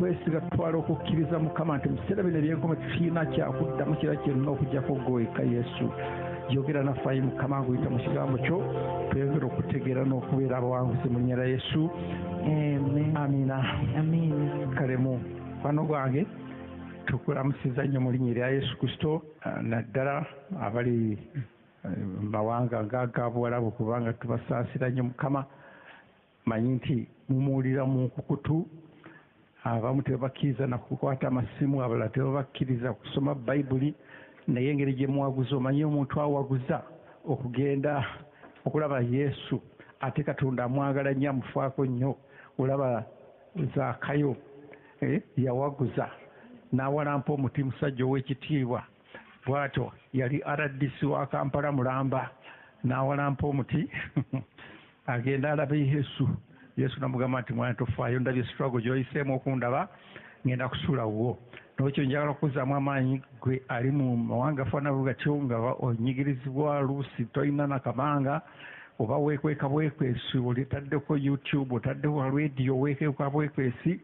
okwesiga tutwala okukkiriza mukama nti mubiseera bino ebyenkoma tukiina kyakuddamu kira kyonna okujjako gweka yesu yogera naffe mukama nguyita mu kigambo kyo tweyongera okutegeera n'okubeera abawanguzi mu linnya lya yesu amina kalemu wano gwange tukulamusiza nnyo mu linnya lya yesu kristo naddala abali mawanga ng'agabuwalabu kubanga tubasaasira nnyo mukama manyi nti mumuwulira mu nkukutu abamu tebakkiriza nakukwata amasimu abalala tebabakkiriza kusoma bayibuli naye engeri gye muwaguza omanyi omuntu awaguza okugenda okulaba yesu ate katonda amwagala nnyo amufaako nnyo olaba zaakayo yawaguza n'awalampa omuti musajja ow'ekitiibwa bw'atyo yali RDC wa Kampala mulamba n'awalampa omuti agenda alabe yesu namugamba nti mwana tofaayo ndabye struggle gy'oyiseemu okundaba ngenda kusuulawo n'ekyo njagala okuzaamu amaanyi gwe ali mu mawanga faanana gatyo nga onyigirizibwa luusi tolina nakamanga oba weekweka bwekwesi olitaddeko YouTube otaddeko radio weekweka bwekwesi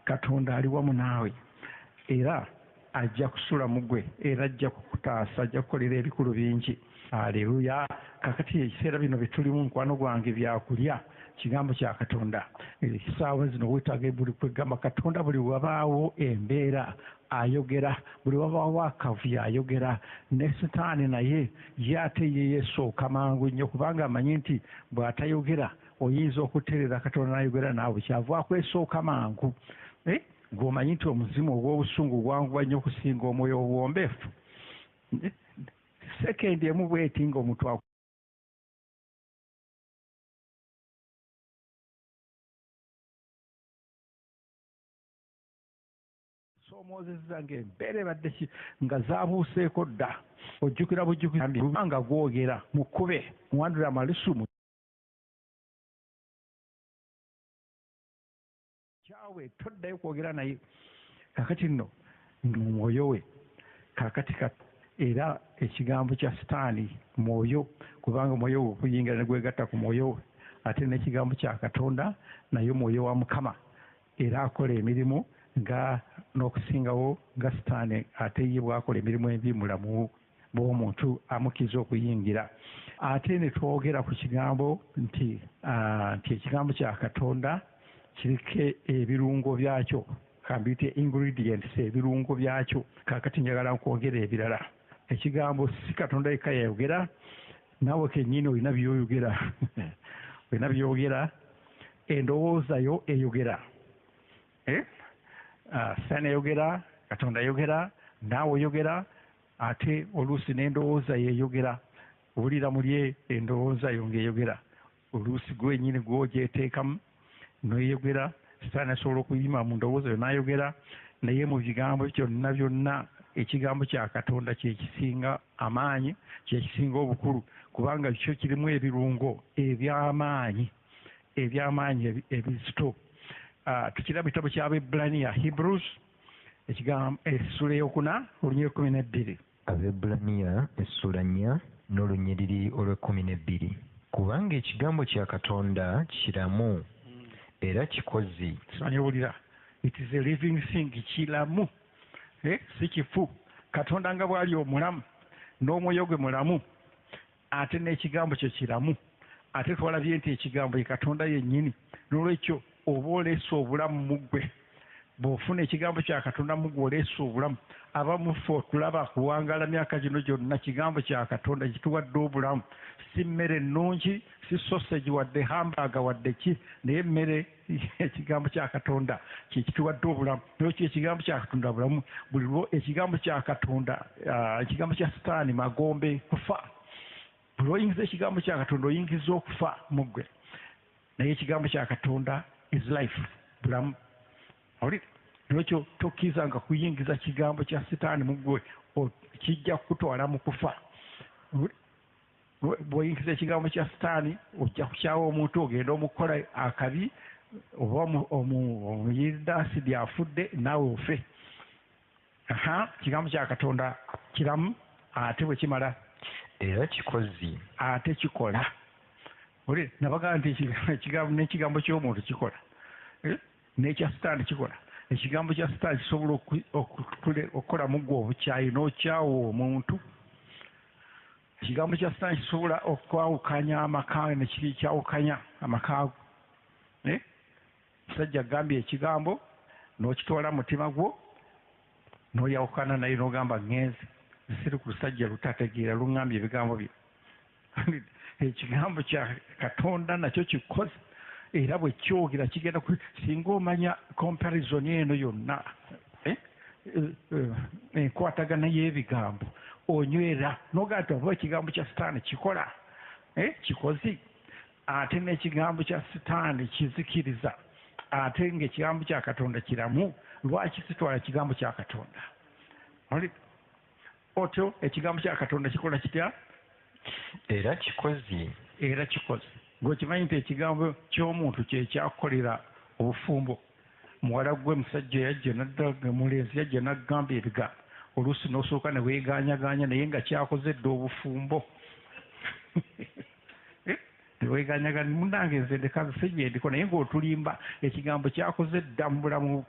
katonda ali wamu naawe era ajja kusula mu ggwe era ajja kukutaasa ajja kukolera ebikulu bingi aleluya kakati ekiseera bino byetulimu mukwano gwange byakulya kigambo kya katonda essaawa zino weetaaga buli kwegamba katonda buli wabaawo embeera ayogera buli wabaawo akavuyo ayogera ne sitaani naye ye ate ye yesooka mangu nnyo kubanga amanyi nti bw'atayogera oyinza okutereera katonda n'ayogera naawe kyava akwesooka mangu ng'omanyi nti omuzimu ogw'obusungu gwanguwa nnyo okusinga omwoyo obuwombeefu sekendi emu bweti ng'omuntu soomozezza ng'embeera ebadde nga zaabuuseeko dda ojjukira bujjukiranga gwogera mukube muwandule amalusu kyawe toddayo kwogera naye kakati nno mu mwoyo we kakati era ekigambo kya sitaani mwoyo kubanga omwoyo gwe okuyingira ne gwegatta ku mwoyo we ate n'ekigambo kya katonda naye mwoyo wa mukama era akola emirimu nga n'okusingawo nga sitaani ate ye bw'akola emirimu embi mulamu bw'omuntu amukiza okuyingira ate ne twogera ku kigambo nti ekigambo kya katonda kiriko ebirungo byakyo kambiyite ingredients ebirungo byakyo kakati njagala nkwogera ebirala ekigambo si katonda yekka yayogera naawe kennyini olina byoyogera olina byogera endowooza yo eyogera sitaani ayogera katonda ayogera naawe oyogera ate oluusi n'endowooza yeyogera owulira muli endowooza yo ng'eyogera oluusi gwenyini gwogyeteekamu noyogera sitaani asobola okuyima mu ndowooza yo n'ayogera naye mu bigambo byonna byonna ekigambo kya katonda kyekisinga amaanyi kyekisinga obukulu kubanga kyo kirimu ebirungo eby'amaanyi ebizito tukira mu kitabo ky'Abebbulaniya Hebrews ekigambo essula eyokuna olunyiriri 12 Abebbulaniya essula 4 n'olunyiriri olw'12 kubanga ekigambo kya katonda kiramu era kikozi kimanyiwulira it is a living thing kiramu si kifu katonda nga bw'ali omulamu n'omwoyo gwe mulamu ate n'ekigambo kyo kiramu ate twalabye nti ekigambo ye katonda yennyini n'olwekyo oba oleese obulamu mu ggwe bw'ofuna ekigambo kya katonda mu ggwe oleese obulamu abamufe otulaba kuwangaala myaka gino gyonna kigambo kya katonda kituwadde obulamu si mmere ennungi si sausage wadde hamburger wadde ki naye emmere ekigambo kya katonda kyekituwadde obulamu nolwekyo ekigambo kya katonda bulamu buli lwo ekigambo kya katonda ekigambo kya sitaani magombe kufa buli oyingiza ekigambo kya katonda oyingiza okufa mu ggwe naye ekigambo kya katonda is life bulamu awulire nolwekyo tokkirizanga kuyingiza kigambo kya sitaani mu ggwe kijja kukutwala mu kufa bw'oyingiza ekigambo kya sitaani ojja kukyawa omuntu ogenda omukola akabi oba omuyirida asidi afudde naawe ofe kigambo kya katonda kiramu ate bwe kimala era kikozi ate kikola olire nabagaa nti n'ekigambo ky'omuntu kikola n'ekya sitaani kikola. Ekigambo kya sitaani kisobola okukola mugwa obukyayi n'okyawa omuntu. Ekigambo kya sitaani kisobola okwawukanya amaka ne kyawukanya amakaago. Musajja agambye ekigambo n'okitwala mutima gwo n'oyawukana naye n'ogamba ngenze siri ku lusajja lutategeera luŋŋambye ebigambo bye. Ekigambo kya Katonda nakyo kikoze era bwe kyogera kigenda singa omanya comparison eno yonna enkwatagana y'ebigambo onywera n'ogaa nti oba ekigambo kya sitaani kikola kikozi ate n'ekigambo kya sitaani kizikiriza ate ng'ekigambo kya Katonda kiramu. Lwaki sitwala ekigambo kya Katonda? Otyo ekigambo kya Katonda kikola kitya? Era kikozi. Era kikozi. Ng'okimanyi nti ekigambo ky'omuntu kye kyakolera obufumbo. Muwala gwe musajja yajja n'addaga mulenzi yajja n'agamba ebigambo. Oluusi n'osooka ne weegaanyagaanya naye nga kyakoze dda obufumbo. Teweeganyaganya munnange nze ndekaze sejjendiko naye ng'otulimba ekigambo kyakoze dda mu bulamu.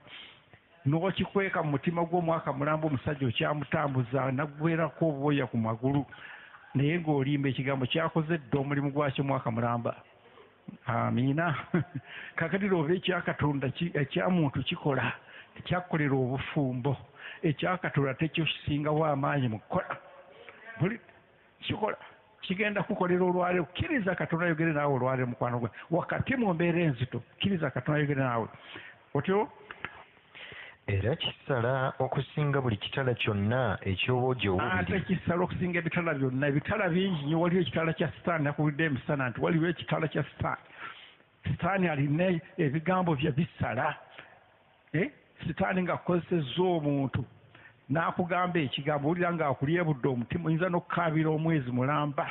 N'okikweka mu mutima gw'omwaka mulamba omusajja okyamutambuza naggwerako obwoya ku magulu naye ng'olimba ekigambo kyakoze dda omulimu gwakyo mwaka mulamba. Amiina. Kakati looba ekya Katonda ekya muntu kikola ekyakolera obufumbo ekya Katonda tekyo kisingawo amaanyi mu kukola. Buli kikola kigenda kukolera olwaleero. Kkiriza Katonda ayogere naawe olwaleero mukwano gwe wakati mu mbeera enzito. Kkiriza Katonda ayogere naawe otyo. Era kisala okusinga buli kitala kyonna ekyoba gy'owulira. Ate kisala okusinga ebitala byonna. Ebitala bingi nnyo. Waliwo ekitala kya sitaani nakubudde emisana nti waliwo ekitala kya sitaani. Sitaani alina ebigambo bye bisala. Sitaani ng'akozesezza omuntu n'akugamba ekigambo owulira ng'akulyebudde omutima oyinza n'okukaabira omwezi mulamba.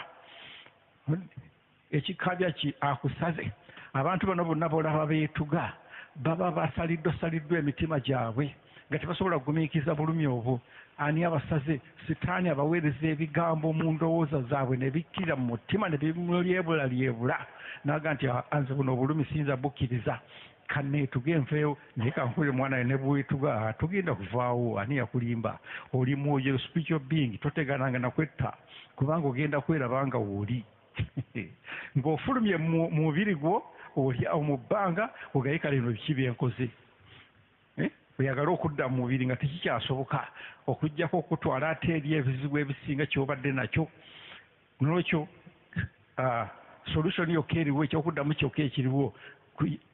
Ekikabya akusaze. Abantu bano bonna b'olaba beetuga baba basaliddwa emitima gyabwe nga tebasobola kugumiikiriza bulumi obwo. Ani abasaze? Sitaani abaweereza ebigambo mu ndowooza zaabwe ne bikkirira mu mutima ne bimulyebulalyebula n'aga nti anze buno obulumi siyinza bukkiriza kanneetuga enveewo naye kankubire mwana we ne bwetuga tugenda kuvaawo. Ani yakulimba? Oli mwoyo spiritual being totegananga nakwetta kubanga ogenda kweraba nga wooli ng'ofulumye mu mubiri gwo oli awo mu bbanga ogayika lino biki byenkoze. Oyagala okudda mu mubiri nga tekikyasoboka okuggyako okutwala ate eri ebizibu ebisinga ky'obadde nakyo. N'olwekyo solution yokka eriwo ekyokuddamu kyokka ekiriwo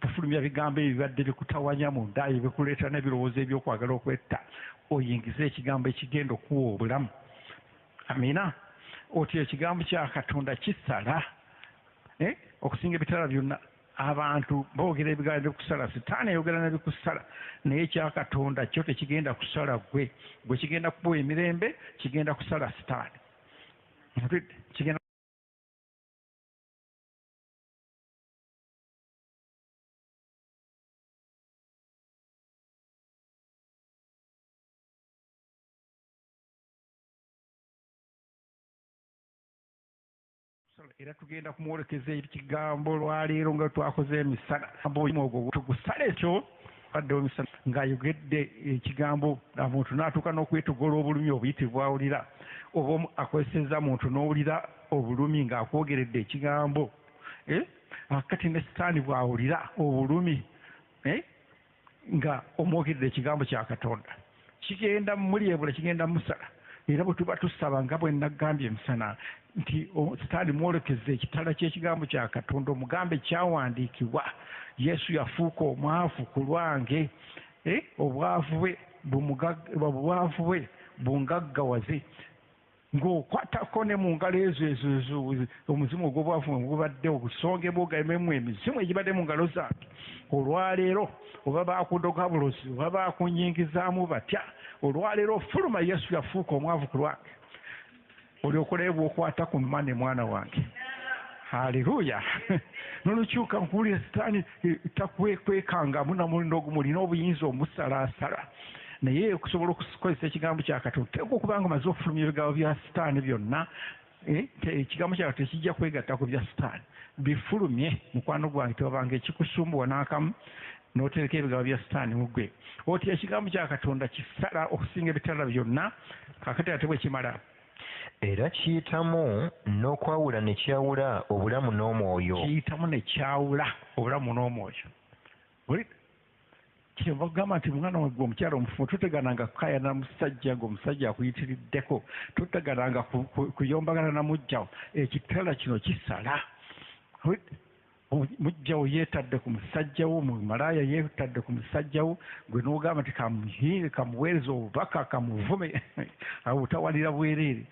kufulumya bigambo ebibadde bikutawanya mu nda bikuleeta n'ebirowoozo ebyokwagala okwetta oyingize ekigambo ekigenda okuwa obulamu. Amiina. Otyo ekigambo kya Katonda kisala okusinga ebitala byonna. Abantu boogera ebigambo bikusala. Sitaani ayogera nebikusala naye ekya Katonda kyo tekigenda kusala gwe kigenda kuwa emirembe kigenda kusala sitaani. Kigenda era tugenda kumwolekeza ekigambo lwaleero nga twakoze emisana ogwo tugusala ekyo baddewo emisana ng'ayogedde ekigambo omuntu n'atuuka n'okwetogola obulumi obuyitibwa awulira oba akozesezza muntu n'owulira obulumi ng'akwogeredde ekigambo. Akati ne sitaani bw'awulira obulumi nga omwogeredde ekigambo kya Katonda kigenda mulyebula kigenda musala. Era bwe tuba tusaba nga bwe nagambye emisana nti sitaani mwolekeze ekitala ky'ekigambo kya Katonda omugambe kyawandiikibwa. Yesu yafuuka omwavu ku lwange obwavu bwe bungaggawaze ng'okwatako ne mu ngalo ezo omuzimu ogw'obwavu gubadde obusonge bwogalimemu emizimu egibadde mu ngalo zange. Olwaleero oba baakudoga bulozi oba baakunyingizaamu batya olwaleero fuluma Yesu yafuuka omwavu ku lwange olyokoleyo bw'okwata ku mmane mwana wange. Haleluya. N'olukyuka nkuwulira sitaani takwekwekangamu namulindo ogumulina obuyinza omusalaasala naye okusobola okukozesa ekigambo kya Katonda teeka okubanga omaze okufulumya ebigambo bya sitaani byonna. Ekigambo kya Katonda tekijja kwegatta ku bya sitaani bifulumye mukwano gwange tewabanga ekikusumbuwa n'akamu. n'otereka ebigambo bya sitaani mu ggwe otya ekigambo kya katonda kisala okusinga ebitala byonna kakati ate bwe kimala era kiyitamu n'okwawula ne kyawula obulamu n'omwoyo kiyitamu ne kyawula obulamu n'omwoyo kyeva kugamba nti mwana wange omukyala omufumu totegananga kukayana musajja ng'omusajja akuyitiriddeko totegananga kuyombagana na mujjawo ekitala kino kisala mujjawo yeetadde ku musajjawo mu malaaya yeetadde ku musajjawo gwe n'ogamba nti kamuhiire kamuweereza obubaka kamuvume abutawalira bwereere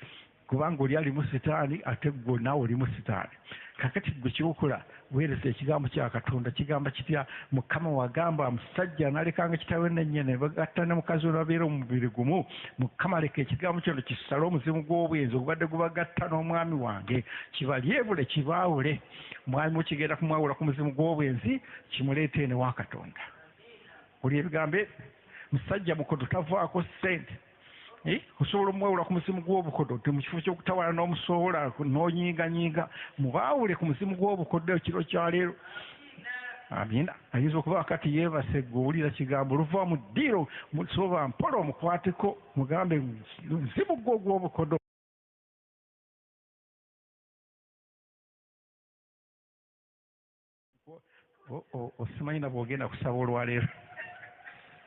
kubanga oli ali mu sitaani ate gwe naawe oli mu sitaani kakati gwe kyokola weereza ekigambo kya katonda kigamba kitya mukama wagamba musajja analekanga kitawe nennyene bagatta ne mukazi we babeera mu mubiri gumu mukama leka ekigambo kino kisale omuzimu gw'obwenzi ogubadde gubagatta n'omwami wange kibalyebule kibaawule mwami mukigenda kumwawula ku muzimu gw'obwenzi kimuleete ene wa katonda oli ebigambo musajja mukodo tavaako ssente osobola omuwawula ku muzimu gw'obukodo ti mu kifo ky'okutawala n'omusoola n'onyiiganyiiga mubaawule ku muzimu gw'obukodo ekiro kyaleero amina ayinza okuba wakati yeebase gweowulira kigambo oluva mu ddiiro musoba mpola omukwateko mugambe muzimu gwo gw'obukodo osimanyi nabwe ogenda kusaba olwaleero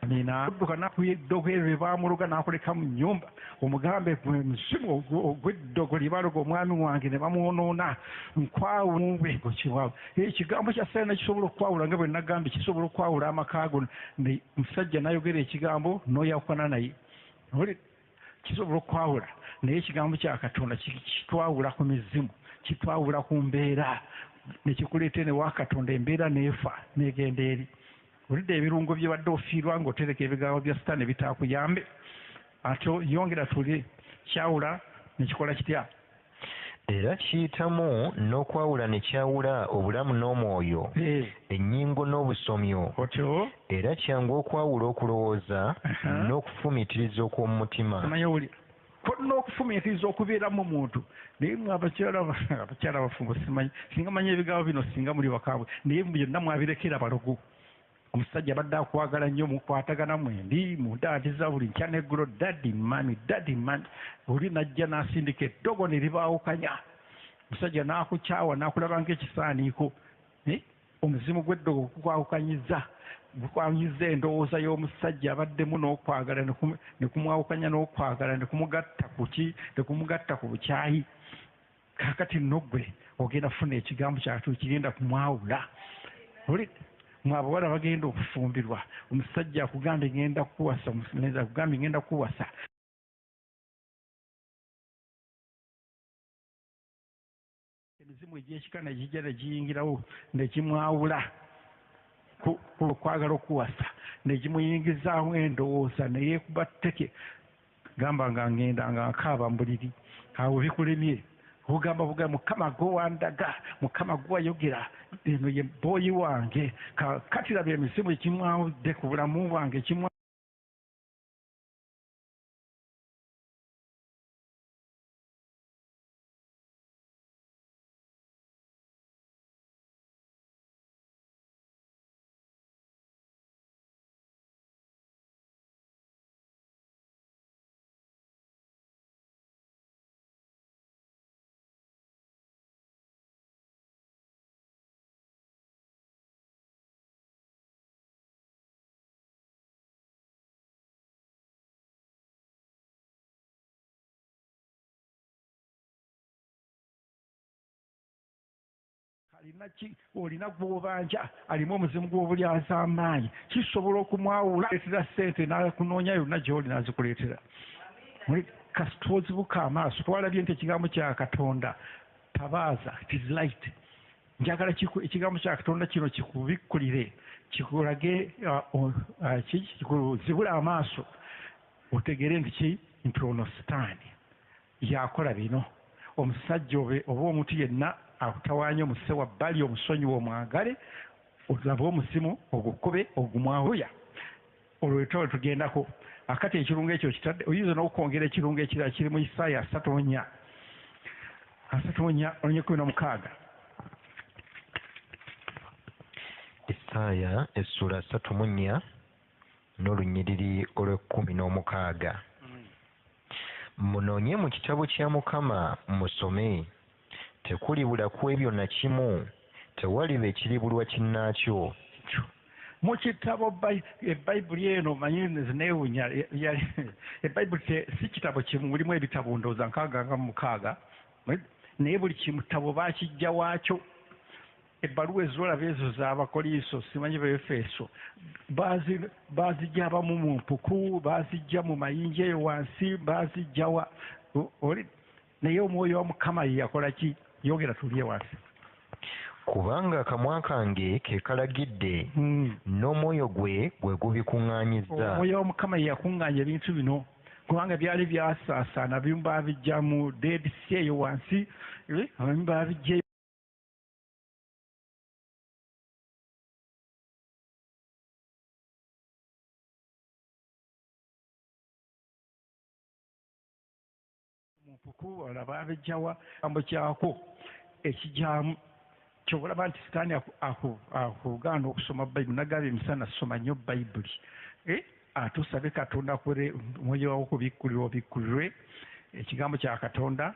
amina odduka nakuyeddogo ebyo bye baamuluga n'akuleka mu nnyumba omugambe muzimu ogw'eddogo lye baloga omwami wange ne bamwonoona nkwawule okiwawe ekigambo kya ssaala kisobola okwawula nga bwe nagambye kisobola okwawula amaka go musajja nayogera ekigambo n'oyawukana naye kisobola okwawula naye ekigambo kya katonda kitwawula ku mizimu kitwawula ku mbeera nekikuleeta ene wa katonda embeera neefa negenda eri olidde ebirungo bye badde ofiirwa ng'otereka ebigambo bya sitaani bitaakuyambe ate yongera tuli kyawula nekikola kitya era kiyitamu n'okwawula ne kyawula obulamu n'omwoyo ennyingo n'obusomyo otyo era kyangu okwawula okulowooza n'okufumiitiriza okw'omu mutima kolina okufumiitiriza okubeeramu muntu naye mwe abakyala bafumbo simanyi singa manyi ebigambo bino singa muli bakaabwe naye byonna mwabirekera balogo omusajja badde akwagala nnyo mukwatagana mwendi mudaatiza buli nkya neggulo daddi mami oli najja n'asindika eddogo ne libaawukanya omusajja n'akukyawa n'akulaba ng'ekisaaniiko omuzimu gw'eddogo gukwawukanyiza endowooza y'omusajja abaddemu n'okwagala ne kumwawukanya n'okwagala ne kumugatta kuki ne kumugatta ku bukyayi kakati nno ggwe ogenda kufuna ekigambo kyatu kigenda kumwawula mwabawala bagenda okufumbirwa omusajja akugamba ngenda kukuwasa omuseneza akugamba ngenda kukuwasa emizimu egy'ekika negijja negiyingirawo negimwawula okwagala okuwasa negimuyingizaamu endowooza neyeekuba tteke gamba nga ngenda nga nkaaba mu buliri awo bikulemye ogamba mukama gwewandaga mukama gwewayogera eno ye booyi wange kati raba emizimu ekimwawudde ku bulamu bwange olina gw'obanja alimu omuzimu gw'obulyaza amaanyi kisobola okumwawula leetera ssente nakunoonya yonna gy'oli nazikuleetera kasita ozibuka amaaso twalabye nti ekigambo kya katonda tabaaza it is light njagala ekigambo kya katonda kino kikubikkulire kikulage kikuzibula amaaso otegere nti nti ono sitaani yakola bino omusajja oba omuntu yenna akutawaanya omuse wa bbali omusonyiwa omwagale olabe omuzimu ogukube ogumwawuya olwetole tugendako akati ekirungo ekyo kitadde oyinza n'okwongera ekirungo ekirala kiri mu Isaaya 34 14 16 Isaaya essula 34 n'olunyiriri olw'16. Munoonye mu kitabo kya Mukama musome, tekulibula ku ebyo na kimu, tewaliba ekiribulwa kinnaakyo. Mu kitabo Bayibuli eno manyi neewunya Bayibuli si kitabo kimu, mulimu ebitabo ndowooza 6 naye buli kitabo baakijja waakyo. Ebbaluwa ezolaba ezo z'Abakoliiso simanyi Befeso baazijja abamu mu mpuku, baazijja mu mayinja eyo wansi, baazijja wa naye Omwoyo wa Mukama ye yakola ki? Yogera tulye wansi. Kubanga akamwa kange ke kalagidde, n'omwoyo gwe gubikuŋŋaanyizza. Omwoyo wa Mukama ye yakuŋŋaanya ebintu bino, kubanga byali byasaasaana, bimu baabijja mu Dead Sea eyo wansi, abamu baabijja mpuku, wala baabijjawa ambo kyako ekijyamu. Kyobulaba nti Sitaani akugaana okusoma Bayibuli. Nagambye emisana soma nnyo Bayibuli, atusabe Katonda akole omwoyo wawo obikkulirwe ekigambo kya Katonda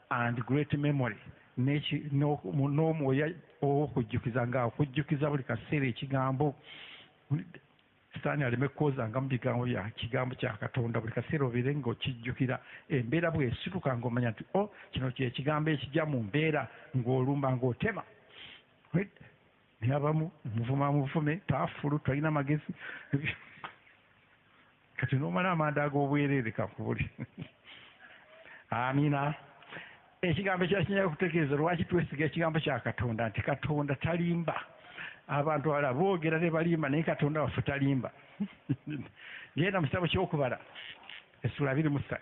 and great memory, n'omwoyo ow'okujjukiza ng'akujjukiza buli kaseera ekigambo. Sitaani aleme kukozanga mu bigambo bya kigambo kya Katonda, buli kaseera obeere ng'okijjukira. Embeera bw'esituka ng'omanya nti kino kyekigambo ekijja mu mbeera, ng'olumba ng'otema. Naye abamu muvume taafulu, talina magezi, kati n'omala amanda ag'obwereere kakubuli. Amiina. Ekigambo ekyakinyala kutegeeza lwaki twesiga ekigambo kya Katonda, nti Katonda talimba. Abantu abalala boogera ne balimba, naye Katonda waffe talimba. Genda mu kitabo ky'Okubala essula 23.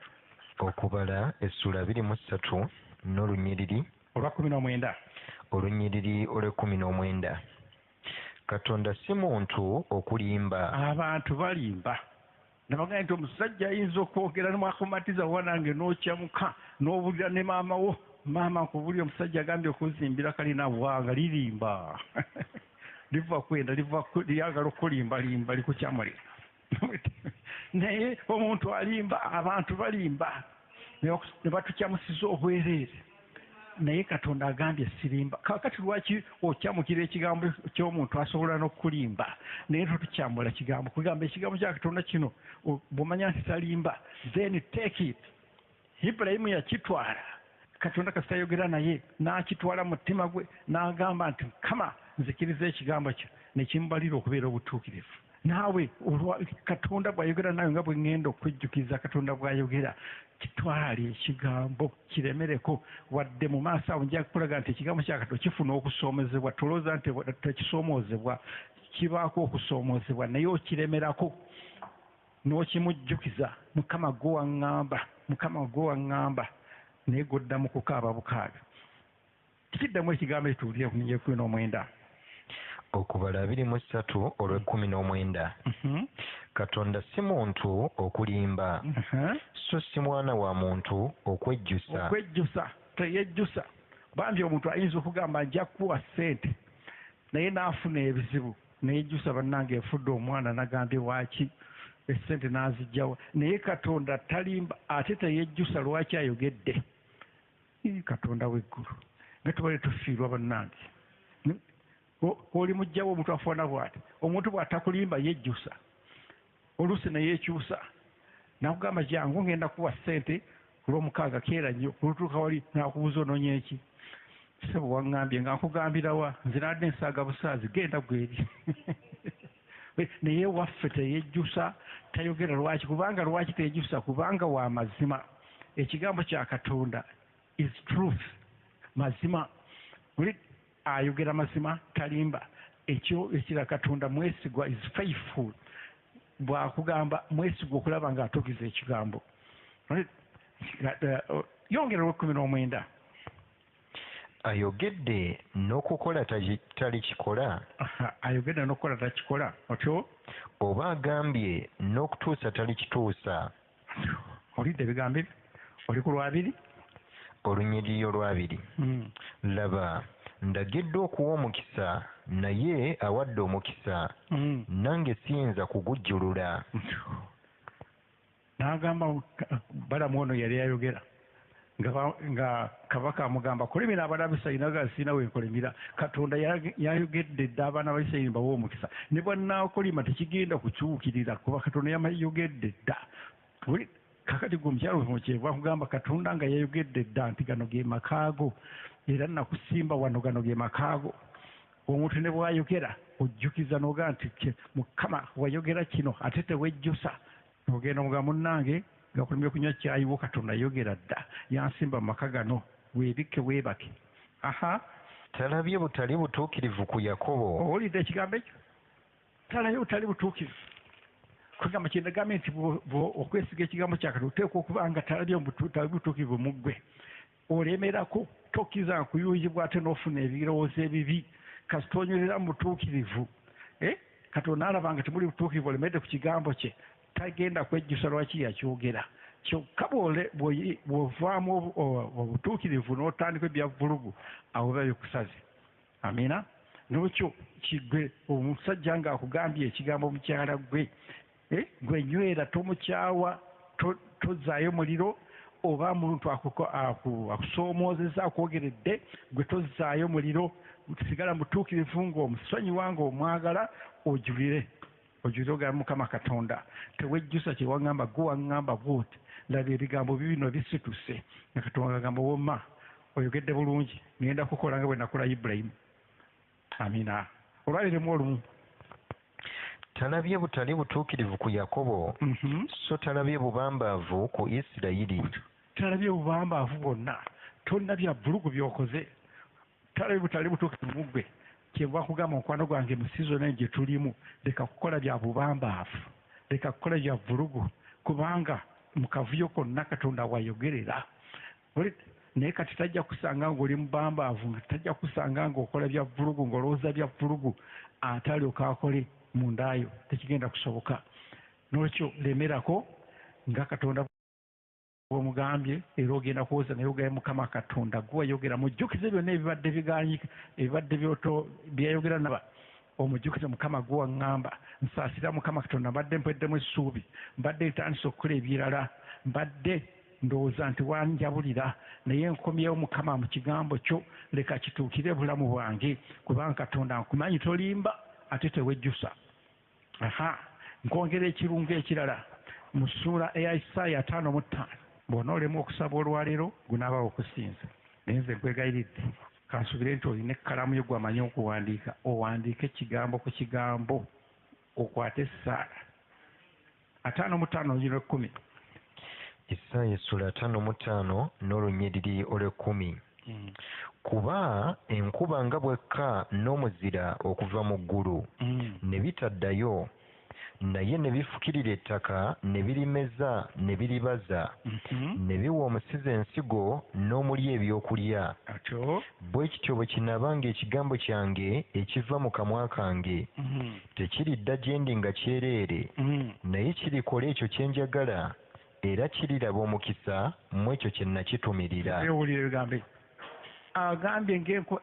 Okubala essula 23 n'olunyiriri olwa 19. Olunyiriri olw'19. Katonda si muntu okulimba. Abantu balimba. Nabagamba nti omusajja ayinza okwogera nemwakumatiza wanange n'okyamuka n'obulira ne maama wo, maama nkubulira omusajja agambye okuzimbira kalina bwanga lirimba. Liva kwenda lyagala okulimbalimba likukyamulira. Naye omuntu alimba, abantu balimba ne batukyamusiza obwereere, naye Katonda agambye sirimba. Kakati lwaki okyamukira ekigambo ky'omuntu asobola n'okulimba naye totukyamula kigambo? Kugamba ekigambo kya Katonda kino bw'omanya nti talimba, then take it. Ibulayimu yakitwala, Katonda kasita ayogera naye n'akitwala mu mutima gwe n'agamba nti Mukama nzikiriza ekigambo kyo, ne kimubalira okubeera obutuukirivu. Naawe Katonda bw'ayogera nawe nga bwe ŋŋenda okwejjukiza Katonda bw'ayogera, kitwale ekigambo kiremereko. Wadde mu maaso awo nja kukulaga nti ekigambo kya Katonda kifuna okusoomozebwa. Tolooza nti tekisoomoozebwa, kibaako okusoomozebwa, naye okiremerako n'okimujjukiza. Mukama gwe waŋŋamba, naye goddamu kukaaba bukaaga. Tikiddamu ekigambo ekituulire ku 19. Okubala 23 olw'19. Katonda si muntu okulimba, so si mwana wa muntu okwejjusa. Teyejjusa. Bambi omuntu ayinza okugamba nja kuwa ssente naye n'afuna ebizibu, neyejjusa bannange enfudde omwana nagambye waaki essente n'azijjawa. Naye Katonda talimba ate teyejjusa. Lwaki ayogedde? Katonda w'eggulu nga tubale tufiirwa bannange. Oli mujjawo omuntu afaana bw'ati. Omuntu bw'atakulimba yejjusa, oluusi ne yeekyusa nakugamba jangu ngenda kuwa ssente olw'omukaaga keera nnyo, olutuuka wali nakubuuza onoonya eki? Ssebo waŋŋambye nga nkugambirawa, nze nadde ensaaga busaazi, genda gweri. Naye waffe teyejjusa, tayogera. Lwaki? Kubanga lwaki teyejjusa? Kubanga wa mazima. Ekigambo kya Katonda is truth, mazima. Ayogera mazima, talimba. Ekyo ekira Katonda mwesigwa, is faithful. Bw'akugamba mwesigwa okulaba ng'atugiza ekigambo. Yongera olw'19. Ayogedde n'okukola talikikola. Ayogedde n'okukola takikola. Otyo? Oba agambye n'okutuusa talikituusa. Olidde ebigambo ebyo? Oli ku 20? Olunyiriri olw'20. Laba, ndagiddwa okuwa omukisa naye awadde omukisa nange siyinza kugujjulula. N'agamba balamu ono yali ayogera nga kabaka amugamba kolimira abaana ba Isirayiri naga sina wenkolimira. Katonda yayogedde dda abaana ba Isirayiri bawe omukisa ne bwannaakolima tekigenda kukyukirira kuba Katonda yayogedde dda. Kakati gwe omukyalo kyeva kugamba Katonda nga yayogedde dda nti gano ge makaago era nakusimba wano gano ge makaago. Omuntu ne bwayogera ojjukiza n'ogaa nti Mukama wayogera kino ate tewejjusa. Ogenda mugamba munnange nga kulimye kunywa cyayiwo Katonda yayogera dda yansimba mu maka gano weebikke weebake. Talabye butali butuukirivu ku Yakobo. Owulidde ekigambo ekyo? Talabye butali butuukirivu. Kugamba kyendagambe nti okwesiga ekigambo kya Katonda oteekwa okuba nga talabye butuukirivu mu ggwe. Olemerako tokkiriza nkuyuyibwa ate n'ofuna ebirowoozo ebibi kasita onywerera mu butuukirivu. Katonda alaba nga temuli butuukirivu olemedde ku kigambo kye tagenda kwejjusa lwaki yakyogera. Kyokka bw'ovaamu obutuukirivu n'otandika ebyavulugu awo biba bikusaze. Amina. N'okyo kigwe omusajja ng'akugambye ekigambo mukyala gwe gwe nywera tomukyawa tozaayo muliro oba muntu akusoomoozeza akwogeredde gwe tozaayo muliro sigala mutuukirivu ng'omusonyiwa ng'omwagala ojulire ogamba Mukama Katonda tewejjusa kye waŋŋamba gwe waŋŋamba bwoti laba ebigambo bibino bisituse nga Katonda agamba womma oyogedde bulungi ngenda kukola nga bwe nakola Ibulayimu. Amina. Olwaliremu olumu. Talabye butali butuukirivu ku Yakobo so talabye bubambaavu ku Isirayiri. Talabye bubambaavu bwonna tolina bya bulugu byokoze. Talabye butali butuukirivu mu ggwe kyenva kugamba mukwano gwange mu sizoni gye tulimu leka kukola bya bubambaavu leka kukola bya bulugu kubanga mu kavuyo konna Katonda wayogerera. Naye kati tajja kusanga ng'oli mubambaavu tajja kusanga ng'okola bya bulugu ng'olowooza bya bulugu ate alyoka akole mundaayo tekigenda kusoboka. N'okyo lemerako nga Katonda bw'omugambye era ogenda kuwoza naye ogaye Mukama Katonda gwe wayogera mujjukize byonna ebibadde biganyika ebibadde byayogera naba omujjukize Mukama gwe waŋŋamba nsaasira Mukama Katonda mbadde mpeddemu essuubi mbadde ntandise okukola ebirala mbadde ndowooza nti wanjabulira naye nkomyewo Mukama mu kigambo kyo leka kituukire bulamu bwange kubanga Katonda nkumanyi tolimba ate tewejjusa. Nkwongera ekirungo ekirala mu ssuula eya Isaaya 5:5 bw'onoolemu okusaba olwaleero gunaaba okusinza naye nze nkwegayiridde kansubire nti olina ekkalamu yo gwamanyi okuwandiika owandiike ekigambo ku kigambo okwate essaala 5:5-10. Isaaya essula 5:5 n'olunyiriri olw'ekkumi. Kuba enkuba nga bwekka n'omuzira okuva mu ggulu ne bitaddayo naye ne bifukirira ettaka ne birimeza ne biribaza ne biwa omusizi ensigo n'omuli ebyokulya. Bwe kityo bwe kinaaba ng'ekigambo kyange ekiva mu kamwa kange tekiridda gye ndi nga kyereere naye kirikola ekyo kye njagala era kiriraba omukisa mu ekyo kye nakitumirira. Agambye ng'enko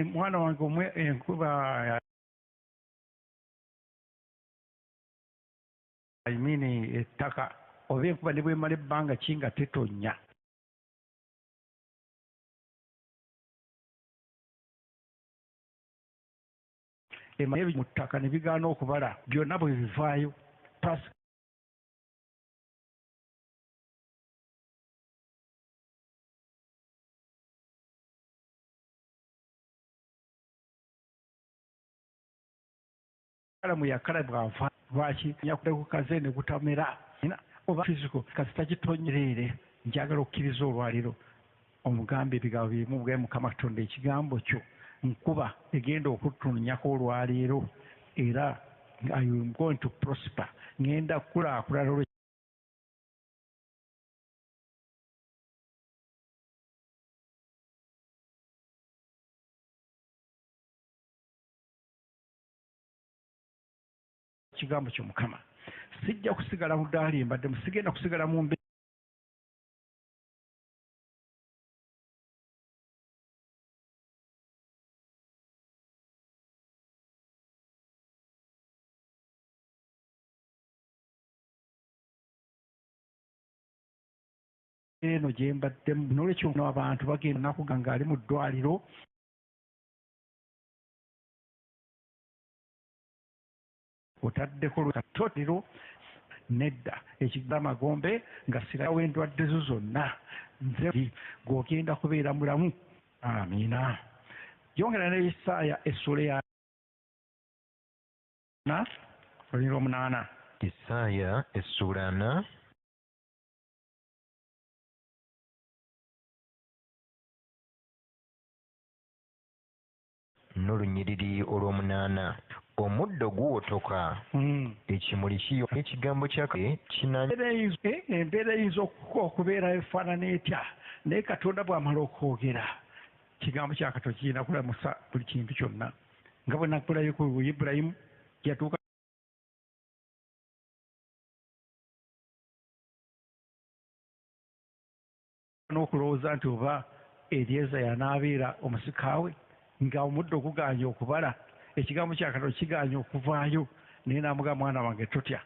mwana wange omwe enkuba ettaka oba enkuba ne bwemala ebbanga ki nga tetonnya emanye mu ttaka ne bigaana okubala byonna bwe bivaayo mu yakala bwava lwaki nyakukaze ne gutamera oba fiziko kasita kitonyerere njagala okukkiriza olwaliro omugambe ebigambo birimu bwe Mukama Katonda ekigambo kyo nkuba egenda okutunnyako olwaleero era I am going to prosper ngenda kulaakulana ekigambo kyo Mukama sijja kusigala mu ddaali mbadde musigenda kusigala mu eno gye mbaddemu n'olwekyo abantu bagenda nakuga ng'ali mu ddwaliro otaddeko lwatotero nedda ekigamba Magombe nga sirawo endwadde zo zonna nze g'ogenda kubeera mulamu. Amiina. Yongera ne Isaaya essula ya 8. Isaaya essula 4 n'olunyiriri olw'omunaana. Omuddo guwotoka ekimuli kiyo ekigambo kyake embeera eyinza okubeera efaanana etya naye Katonda bw'amala okwogera ekigambo kya Katonda kirina kulamusa buli kintu kyonna nga bwe nakulayo ku Ibulayimu yatuuka n'okulowooza nti oba Eryeza yanaabeera omusikaawe nga omuddo guganye okubala ekigambo kya Katonda kiganye okuvaayo naye n'amugamba mwana wange totya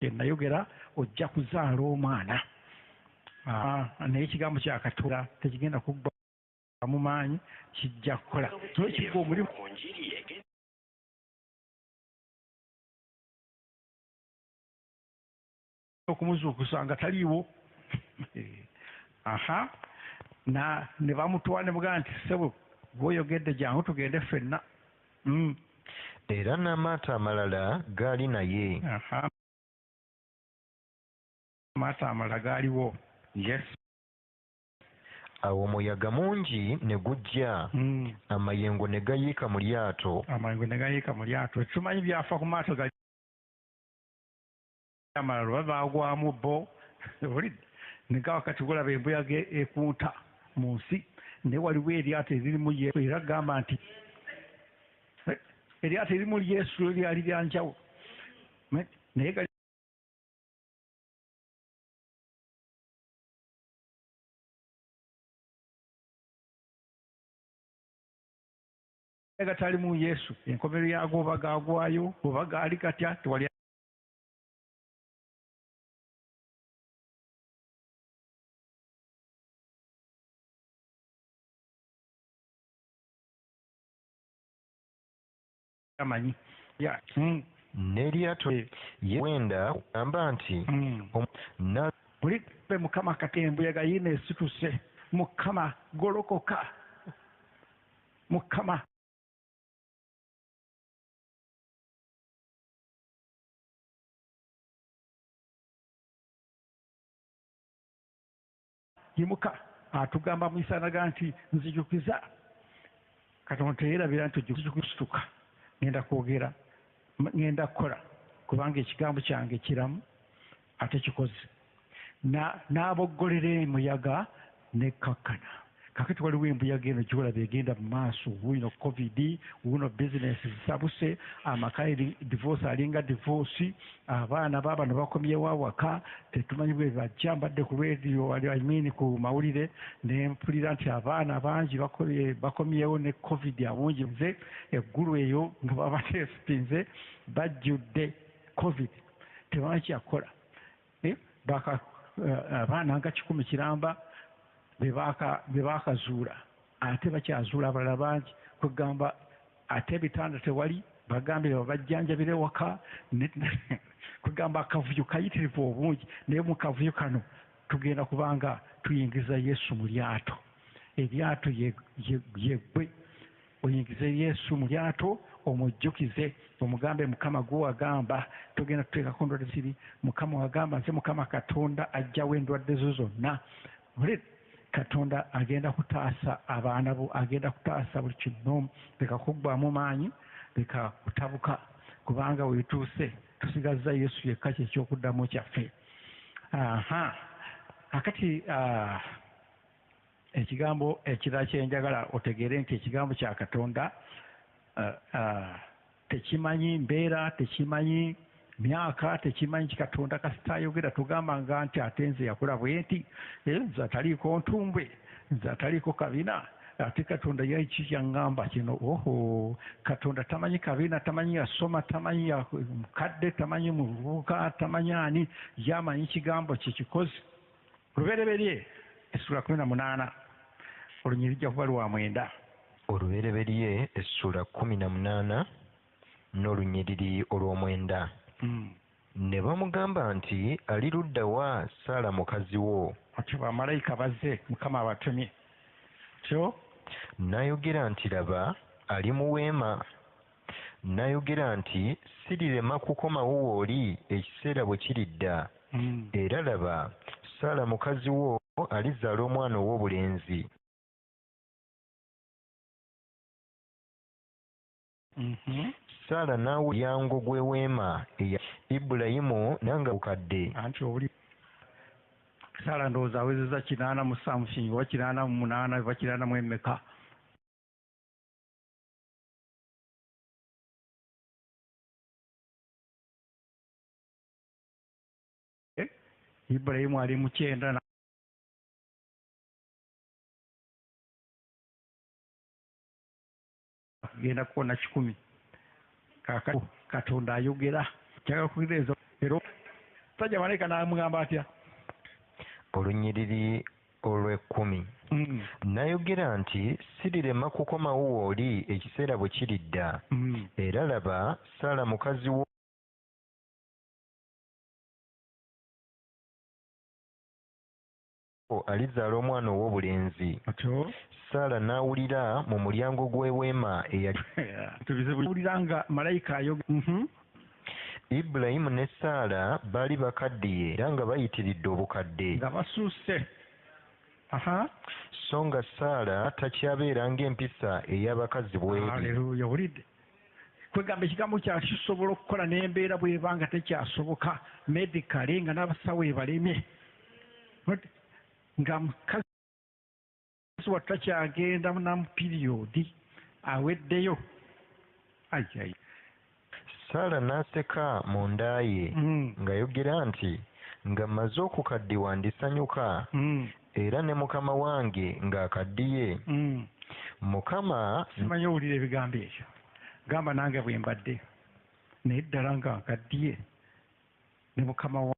nayogera ojja kuzaala omwana naye ekigambo kya Katonda tekigenda kuggwa mu maanyi kijja kukola ekigwa omulimu okumuzuukusa nga taliiwo ne bamutwala ne mugamba nti ssebo bw'oyogedde jangu tugende ffenna. Era n'amaato amalala gaali naye. Amaato amalala gaaliwo. Yes. Awo omuyaga mungi ne gujja amayengo ne gayiika mu lyato. Tumanyi byafa ku maato gali amalala oba baagwamu bo ne gawa kati golaba embuyaga ekunta mu nsi naye waliwo eryato eririmu Yesu era gamba nti eryato eririmu Yesu lyali lya njawulo naye gatalimu Yesu enkomero yaago oba gaagwayo oba gaali gatya tewali amanyi n'eryato wenda gamba nti buli Mukama kati embuyaga yiina esituse Mukama golokoka Mukama yimuka atugamba mu Isanaga nti nzijukiza Katonda teyerabira nti ojjukusituka ngenda kwogera ngenda kukola kubanga ekigambo kyange kiramu ate kikoze n'aboggolera emuyaga nekkakkana kakati waliwo embuyaga eno gyolaba egenda mu maaso wuuno covid wuuno bizinesi zisabuse amaka divorce alinga divorce abaana baabano bakomyewo awaka tetumanyi bwe bajja mbadde ku radio ku mawulire ne mpulira nti abaana bangi bakomyewo ne covid abungi nze eggulu eyo nga baba testinze bajjudde covid tebamanyi kyakukola abaana nga 10 kiramba be baakazuula ate bakyazuula abalala bangi kwegamba ate ebitanda tewali bagambye babajjanjabire waka kwegamba akavuyo kayitirivu obungi naye mu kavuyo kano tugenda kubanga tuyingiza Yesu mu lyato eryato yeggwe oyingize Yesu mu lyato omujjukize omugambe Mukama gw'agamba tugenda tuteekako endwadde ziri Mukama wagamba nze Mukama Katonda ajjawo endwadde zo zonna Katonda agenda kutaasa abaana bo agenda kutaasa buli kintu leka kuggwamu maanyi leka kutabuka kubanga wetuuse tusigazza Yesu yekka kyekyokuddamo kyaffe. Akati ekigambo ekirala kyenjagala otegeere nti ekigambo kya Katonda tekimanyi mbeera tekimanyi myaka tekimanyi Katonda kasita ayogera tugambanga nti ate nze yakola bwe nti nze ataliiko ntumbwe nze ataliiko kabina ate katonda yaki yaŋŋamba kino oho katonda tamanyi kabiina tamanyi yasoma tamanyi mukadde tamanyi muvubuka tamanyi ani yamanyi kigambo kye kikozi olubereberye essula 18 olunyiriri lijja kuba lwa 9 olubereberye essula 18 n'olunyiriri olw'omwenda. Ne bamugamba nti ali ludda wa Saala mukazi wo? Atyo bamalayika bazze Mukama abatumye. Tyo n'ayogera nti laba ali mu weema. N'ayogera nti sirirema kukomawo w'oli ekiseera bwe kiridda. Era laba Saala mukazi wo alizaala omwana ow'obulenzi. Saala n'awulira omulyango gw'eweema eya Ibulayimu nanga bukadde. Anti oli Saala ndowooza awezezza 87 oba 88 oba 84. Ibulayimu ali mu 9 genda kukoona 10. Kaakati Katonda ayogera kyagala kutegeeza era sajja malayika n'amugamba atya? Olunyiriri olw'ekkumi. N'ayogera nti sirirema kukomawo w'oli ekiseera bwe kiridda. Era laba Saala mukazi wo alizaala omwana ow'obulenzi. Saala n'awulira mu mulyango gw'eweema eyali tubizibuwulira nga malayika ayogera. Ibulayimu ne Saala baali bakaddiye era nga bayitiridde obukadde. Nga basuuse. So nga Saala takyabeera ng'empisa ey'abakazi bw'eri. Haleluya, owulidde? Kwegamba ekigambo kya kisobola okukola n'embeera bw'ebanga tekyasoboka medically nga n'abasawo ebalemye. Nga mukazi watakyagenda mu piriyodi aweddeyo. Ayi. Saala n'aseka munda ye ng'ayogera nti nga mmaze okukaddiwa ndisanyuka era ne mukama wange ng'akaddiye. Mukama simanyi owulira ebigambo ebyo. Gamba nange bwe mbadde naye ddala nga nkaddiye ne mukama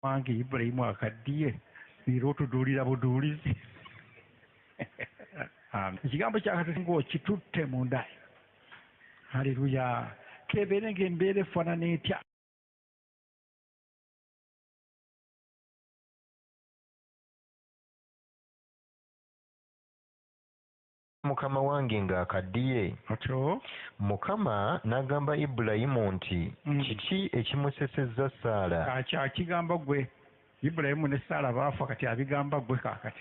wange Ibulayimu akaddiye era otuduulira buduulizi. Ekigambo kya Katonda ng'okitutte munda. Haleluya. Kebeere ng'embeera efaanana etya? Mukama wange ng'akaddiye. Mukama n'agamba Ibulayimu nti kiki ekimusesezza Saala? Akigamba ggwe. Ibulayimu ne Saala baafa kati abigamba ggwe kaakati.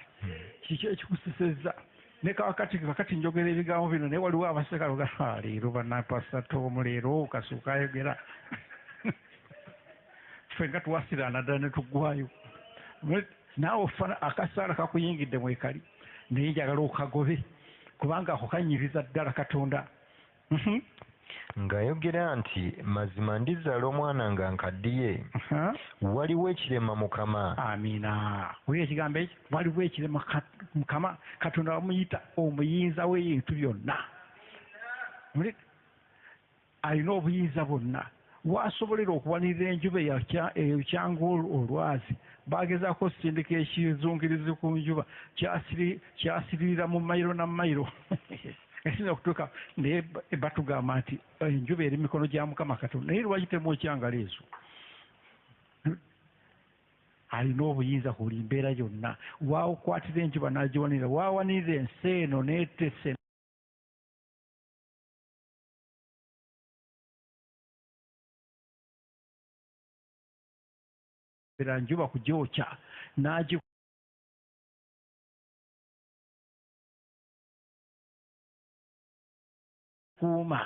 Kiki ekikusesezza? Ne kakati njogera ebigambo bino naye waliwo abaseka luga leero bannapasa Toomu leero kasooka ayogera. Fenga tuwasiraana ddala ne tuggwayo. Naawe ofana akasaala kakuyingidde mwekali naye njagala okagobe kubanga ako kanyiriza ddala Katonda. Ng'ayogera nti mazima ndizaala omwana nga nkaddiye. Waliwo ekirema Mukama. Amiina. Wulira ekigambo ekyo? Waliwo ekirema Mukama. Katonda bamuyita omuyinza w'ebintu byonna. Alina obuyinza bwonna. Waasobolera okuwanirira enjuba ekyanga olwazi bagezaako osindika ekizungirizi ku njuba kyasiririra mu mayiro na mayiro. Esinza okutuuka naye batugamba nti enjuba eri mikono gya Mukama Katonda naye lwaki temwokyangalo ezo? Alina obuyinza ku buli mbeera yonna. Waawukwatira enjuba n'agiwanirira, waawanirira ensi eno n'etese njuba kugyokya n'agi kuuma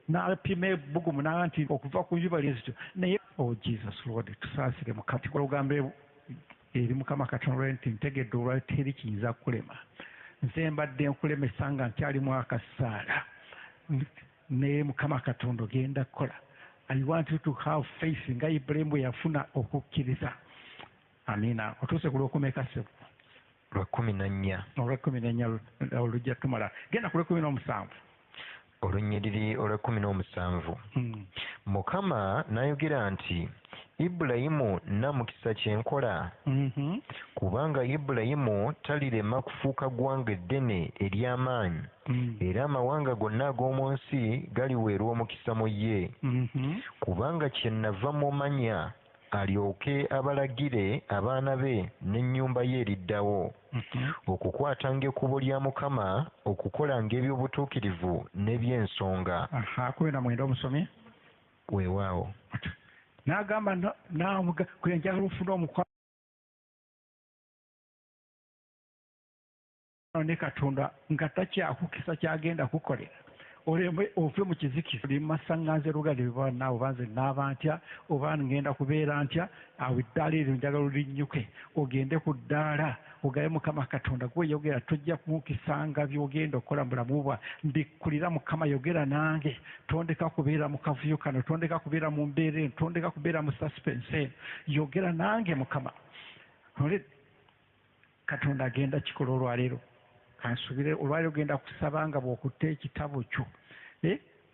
n'apima ebbugumu n'aba nti okuva ku njuba lyezityo naye Jesus Lord tusaasire mukati olugambo eri Mukama Katonda nti ntegedde olwali teri kiyinza kulema. Nze mbadde nkulemesa nga nkyalimu akasaala naye Mukama Katonda ogenda kukola. I want you to have faith nga Ibrahim yafuna okukkiriza. Amina. Otuse ku lwokumeka ssebo. Olw'ekumi olujja tumala. Genda ku lw'ekumi Olunyiriri olw'ekumi Mukama n'ayogera nti Ibulayimu namukisa kyenkola kubanga Ibulayimu talirema kufuuka ggwanga eddene ery'amaanyi era amawanga gonna ag'omu nsi galiweerwa omukisa mu ye kubanga kyennava mumanya alyoke abalagire abaana be n'ennyumba ye eriddawo okukwatanga ekkubo lya Mukama okukolanga eby'obutuukirivu n'eby'ensonga. Omusomi weewaawo n'agamba njagala ofuna omukwano ne Katonda nga takyakukisa kyagenda kukolera olembe ove mu kizikiza oli masaŋŋanze lugale bwe naawe banze naaba ntya oba ngenda kubeera ntya awo eddaala eryo njagala olinnyuke ogende ku ddaala ogabe Mukama Katonda gwe yogera tojja kumukisanga by'ogenda okukola mu bulamu bwa mbikkulira Mukama yogera nange tondeka kubeera mu kavuyo kano tondeka kubeera mu mbeera eno tondeka kubeera mu suspense eno yogera nange Mukama Katonda agenda kikola olwaleero kansubire olwaleero ogenda kusaba nga bw'okutta ekitabo kyo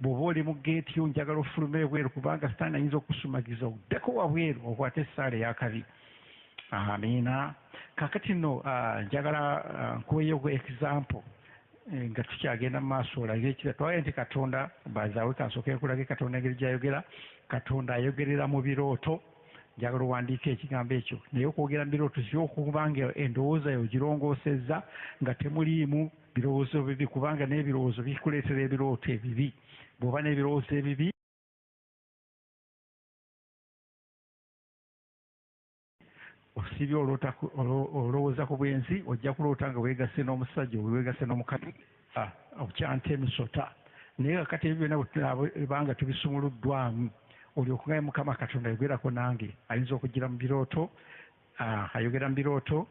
bw'oba oli mu geeti yo njagala ofulume ebweru kubanga Sitaani ayinza okusumagiza oddeko wabweru okwate essaala ey'akabi. Amiina. Kaakati nno njagala nkuweeyo example nga tukyagenda mu maaso olabe ekira twaye nti Katonda bazaawe kansooke kulage Katonda engeri gy'ayogera. Katonda ayogerera mu birooto. Njagala owandiika ekigambo ekyo naye okwogera mu birooto si okubanga endowooza yo girongoosezza nga temuliimu birowoozo bibi kubanga n'ebirowoozo bikuleetera ebirooto ebibi. Bw'oba n'ebirowoozo ebibi osibye olowooza ku bwenzi ojja kuloota nga weegase n'omusajja weegase n'omukazi okyanta emisota naye kakati ebyo byonna bwebanga tubisumuluddwamu olyokugaye Mukama Katonda ayogerako nange ayinza okugira mu birooto ayogera mu birooto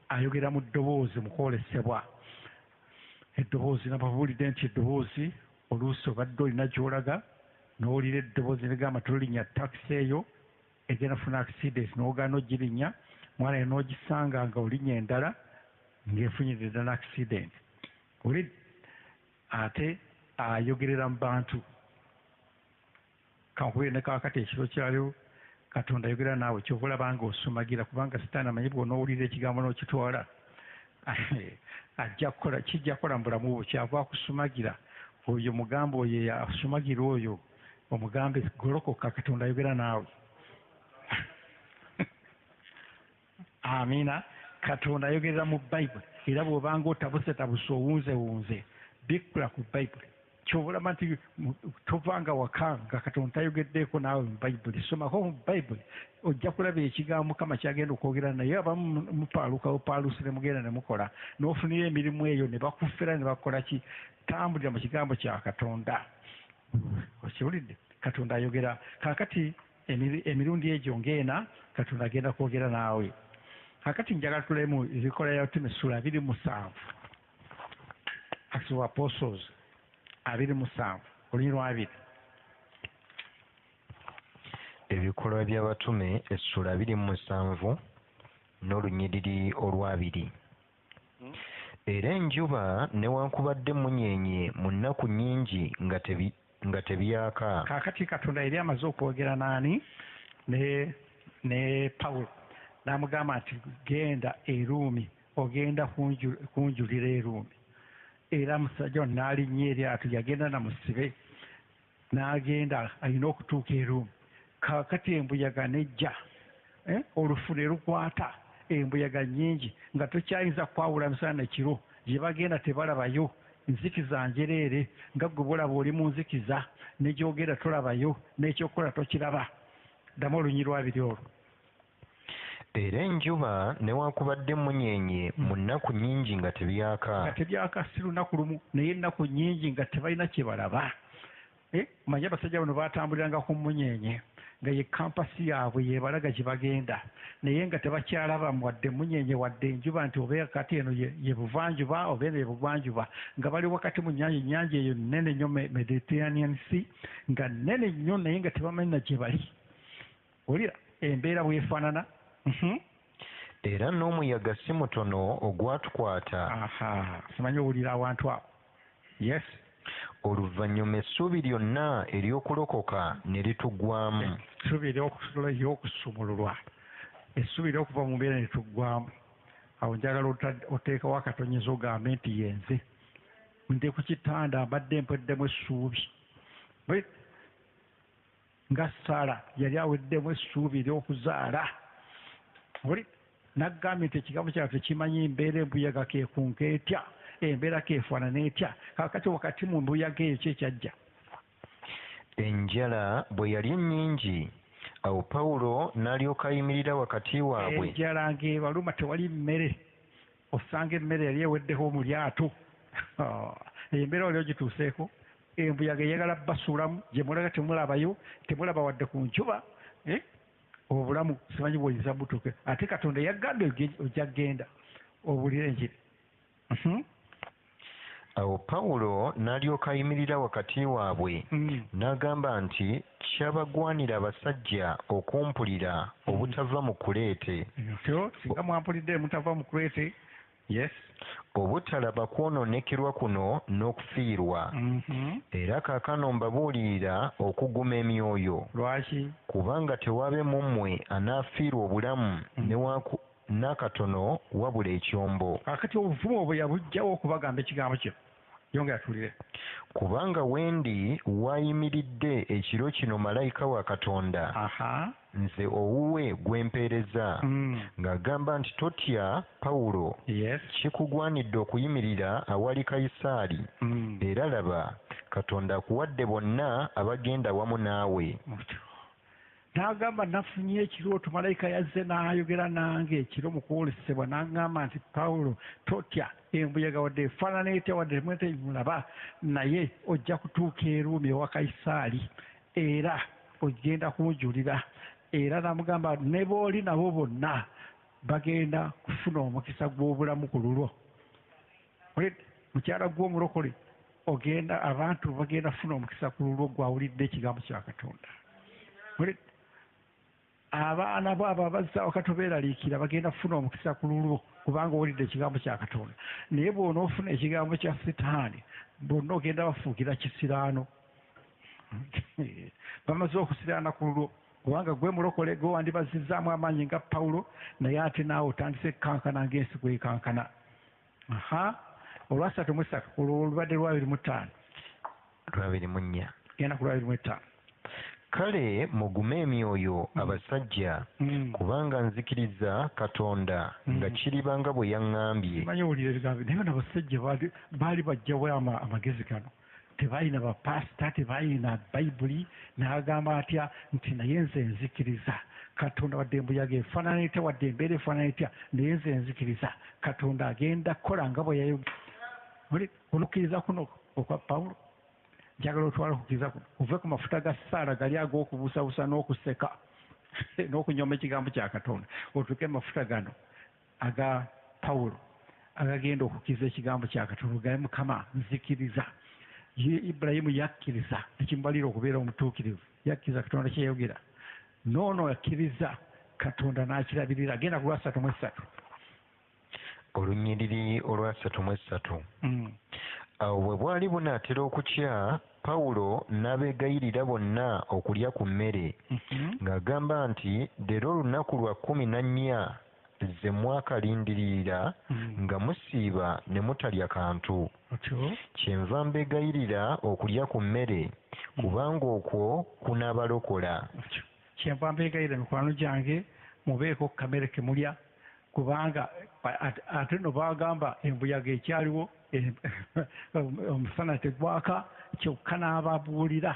ayogera mu ddoboozi mu kwolesebwa eddoboozi nababuulidde nti eddoboozi oluusi obadde olina gy'olaga n'owulira eddoboozi negamba tolinnya takisi eyo egenda funa accident n'ogaana ogirinnya mwana yo n'ogisanga nga olinya endala ng'efunyire ddala accident olidde ate ayogerera mu bantu kankubire ne kaakati ekiro kyaliwo Katonda ayogera naawe kyova olabanga osumagira kubanga Sitaani amanyi bw'onoowulira ekigambo n'okitwala kijja kukola mu bulamu bwo kyava akusumagira oyo mugamba oyo asumagira oyo omugambe golokoka Katonda ayogera naawe. Amiina. Katonda ayogerera mu Bayibuli era bw'obanga otabuse owunzewunze bikkula ku Bayibuli kyobulaba nti tovanga waka nga Katonda tayogeddeeko naawe mu Bayibuli somako mu Bayibuli ojja kulaba ekigambo Mukama kyagenda okwogera naye abamu mupaalukawo paalusi ne mugenda ne mukola n'ofunira emirimu eyo ne bakuffera ne bakola ki tambulira mu kigambo kya Katonda. Okiwulidde Katonda ayogera kaakati emirundi egyo ng'ena Katonda agenda kwogera naawe. Kaakati njagala tulemu ebikola ya Timoteyo essula 27 Acts of Apostles 27 olunyiri lwa 2. Ebikolwa by'abatume essula 27 n'olunyiriri olwa 2. Era enjuba newankubadde munyenye mu nnaku nnyingi nga tebyaka. Kaakati Katonda yali amaze okwogera naani ne Pawulo n'amugamba nti genda e Ruumi ogenda kunjulira e Ruumi. Era musajja ono n'alinnya eryato yagenda na musibe n'agenda alina okutuuka e Ruumi. Kaakati embuyaga nejja olufu ne lukwata embuyaga nnyingi nga tokyayinza kwawula misana nekiro gye bagenda tebalabayo nzikiza njereere nga gwe bulaba oli mu nzikiza ne gyogera tolabayo n'ekyokukola tokiraba. Ddamu olunyiri lwa 2 olwo. Era enjuba newankubadde munyenye mu nnaku nnyingi nga tebyaka si lunaku lumu naye ennaku nnyingi nga tebalina kye balaba. Manye abasajja bano baatambuliranga ku munyenye nga ye kampasi yaabwe yebalaga gye bagenda naye nga tebakyalaba wadde munyenye wadde enjuba nti obeera kati eno ye buvanjuba oba eno ye bugwanjuba nga bali wakati mu ennyanja eyo nnene nnyo Mediterranean Sea nga nnene nnyo naye nga tebamanyi na gye bali olira embeera bwefaanana era n'omuyaga si mutono ogwatukwata simanyi owulira awantu awo yes oluvannyuma essuubi lyonna ery'okulokoka ne lituggwamu essuubi ery'okusumululwa essuubi ery'okuva mu mbeera ne tuggwamu awo njagala oteekawo akatonyezo ogambe nti yenze ndi ku kitanda mbadde mpweddemu essuubi nga Saala yali aweddemu essuubi ery'okuzaala oli naggambye nti ekigambo kyawe tekimanyi embeera embuyaga keekunka etya embeera keefaanana etya kakati wakati mu mbuyaga eyo kyekyajja enjala bwe yali ennyingi awo Pawulo n'alyoka ayimirira wakati waabwe enjala ng'ebaluma tewali mmere osanga emmere yali eweddeho mu lyato embeera oli ogituuseeko embuyaga eyagala basuulamu gye mulaga temulabayo temulaba wadde ku njuba obulamu simanyi bwoyiza butuuke ate Katonda yagambye ojja genda obulira enjiri awo Pawulo n'alyoka ayimirira wakati waabwe n'agamba nti kyabagwanira abasajja okumpulira obutava mu Kuleete singa mwampulidde mutava mu Kuleete yes obutalaba kwononekerwa kuno n'okufiirwa era kaakano mbabuulirira okuguma emyoyo lwaki kubanga tewaabe mu mmwe anaafiirwa obulamu n'akatono wabula ekyombo kakati obuvumu obwo yabugjawo okubagamba ekigambo kyo yongera tulire kubanga wendi waayimiridde ekiro kino malayika wa Katonda nze owuwe gwempeereza ng'agamba nti totya Pawulo kikugwanidde okuyimirira awali Kayisaali era laba Katonda akuwadde bonna abagenda wamu naawe n'agamba nafunye ekirooto malayika yazze n'ayogera nange ekiro mu kwolesebwa n'agamba nti Pawulo totya embuyaga wadde efaanana etya wadde mulaba naye ojja kutuuka e Ruumi ewa Kayisaali era ogenda kumujulira era n'amugamba ne booli nabo bonna bagenda kufuna omukisa gw'obulamu ku lulwo mukyala gw'omulokole ogenda abantu bagenda kufuna omukisa ku lulwo gwawulidde ekigambo kya Katonda abaana bwabo abazza wakati beeraliikira bagenda kufuna omukisa ku lulwo kubanga owulidde ekigambo kya Katonda naye bw'onoofuna ekigambo kya Sitaani bonna ogenda bafuukira kisiraano bamaze okusiraana ku lulwo kubanga gwe mulokole gwe wandibazizzaamu amaanyi nga Pawulo naye ate naawe otandise kankana ng'ensi gwekankana olwa 3:3 olwo olubadde lwa 2:5 2:4 genda ku lwa 2:5 kale mugume emyoyo abasajja kubanga nzikiriza Katonda nga kiribanga bwe yaŋŋambye manyi owulira ebigambo naye bano abasajja baali bajjawo amagezi gano tebalina bapasita tebalina bayibuli n'agamba atya nti naye nze nzikiriza Katonda wadde embuyaga efaanana etya wadde embeera efaanana etya naye nze nzikiriza Katonda agenda kukola nga bwe yayogera olukkiriza kuno okwa Pawulo njagala otwala okukkiriza kuno ove ku mafuta ga Saala gali ag'okubuusabuusa n'okuseka n'okunyoma ekigambo kya Katonda otuuke mu mafuta gano aga Pawulo agagenda okukkiriza ekigambo kya Katonda gaye Mukama nzikiriza ye Ibulayimu yakkiriza ekimubalira okubeera omutuukirivu yakkiriza Katonda kye yayogera noono yakkiriza Katonda n'akirabirira agenda ku lwa 3:3 olunyiriri olwa 3:3 awo bwe bwali bunaatera okukya Pawulo n'abeegayirira bonna okulya ku mmere ng'agamba nti leero olunaku lwa 14 ze mwakalindirira nga musiiba ne mutalya kantu kyenva mbeegayirira okulya ku mmere kubanga okwo kunaabalokola kyenva mbeegayirira mikwano gyange mubeeko kamere kemulya kubanga ate no bagamba embuyaga ekyaliwo omusana tegwaka kyokka n'ababuulira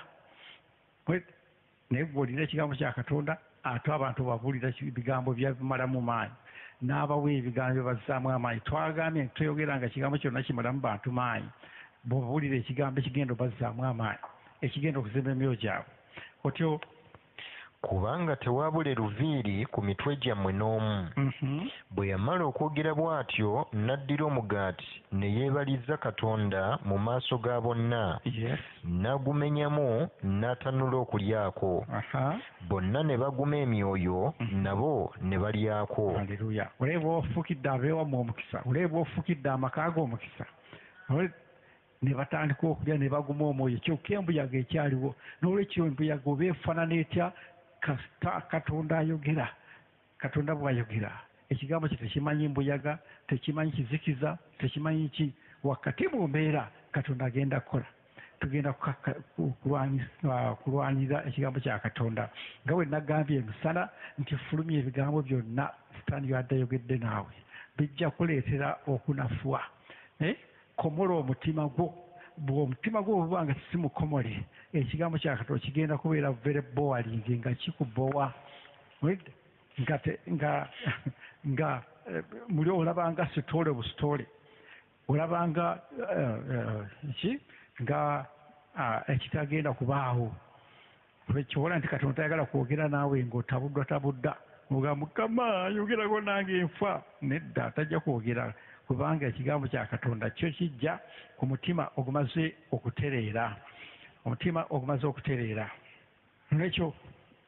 naye buulira ekigambo kya Katonda ate abantu babuulira ebigambo byabimalamu maanyi n'abawa ebigambo byebazzaamu amaanyi twagambye toyogera nga ekigambo kyonna kimalamu bantu maanyi bw'obuulira ekigambo ekigenda obazzaamu amaanyi ekigenda okuzimba emyoyo gyabwe otyo kubanga tewabule luviiri ku mitwe gyammwe n'omu. Bwe yamala okwogera bw'atyo n'addira omugaati ne yeebaliza Katonda mu maaso ga bonna, n'agumenyamu n'atanula okulyako. Bonna ne baguma emyoyo, nabo ne balyako. Haleluya. Oleba ofukidde abeewamu omukisa, oleba ofukidde amaka ag'omukisa, ne batandika okulya ne baguma omwoyo. Kyokka embuyaga ekyaliwo, n'olwekyo embuyaga oba efaanana etya kasita Katonda ayogera. Katonda bw'ayogera ekigambo kye tekimanyi mbuyaga, tekimanyi kizikiza, tekimanyi ki. Wakati mu mbeera Katonda agenda kukola. Tugenda kulwanira ekigambo kya Katonda nga bwe nagambye emisana nti fulumya ebigambo byonna Sitaani by'adde ayogedde naawe bijja kuleetera okunafuwa. Komola omutima gwo. Bw'omutima gwo obuba nga simukomole, ekigambo kya Katonda kigenda kubeera very boring, nga kikubowa, nga muli olabanga sitole busitole, olabanga nga ekitagenda kubaawo. Kyobola nti Katonda tayagala kwogera naawe ng'otabudda, oga Mukama ayogerako nange nfa. Nedda, tajja kwogera, kubanga ekigambo kya Katonda kyo kijja ku mutima ogumaze okutereera. Omutima ogumaze okutereera. N'ekyo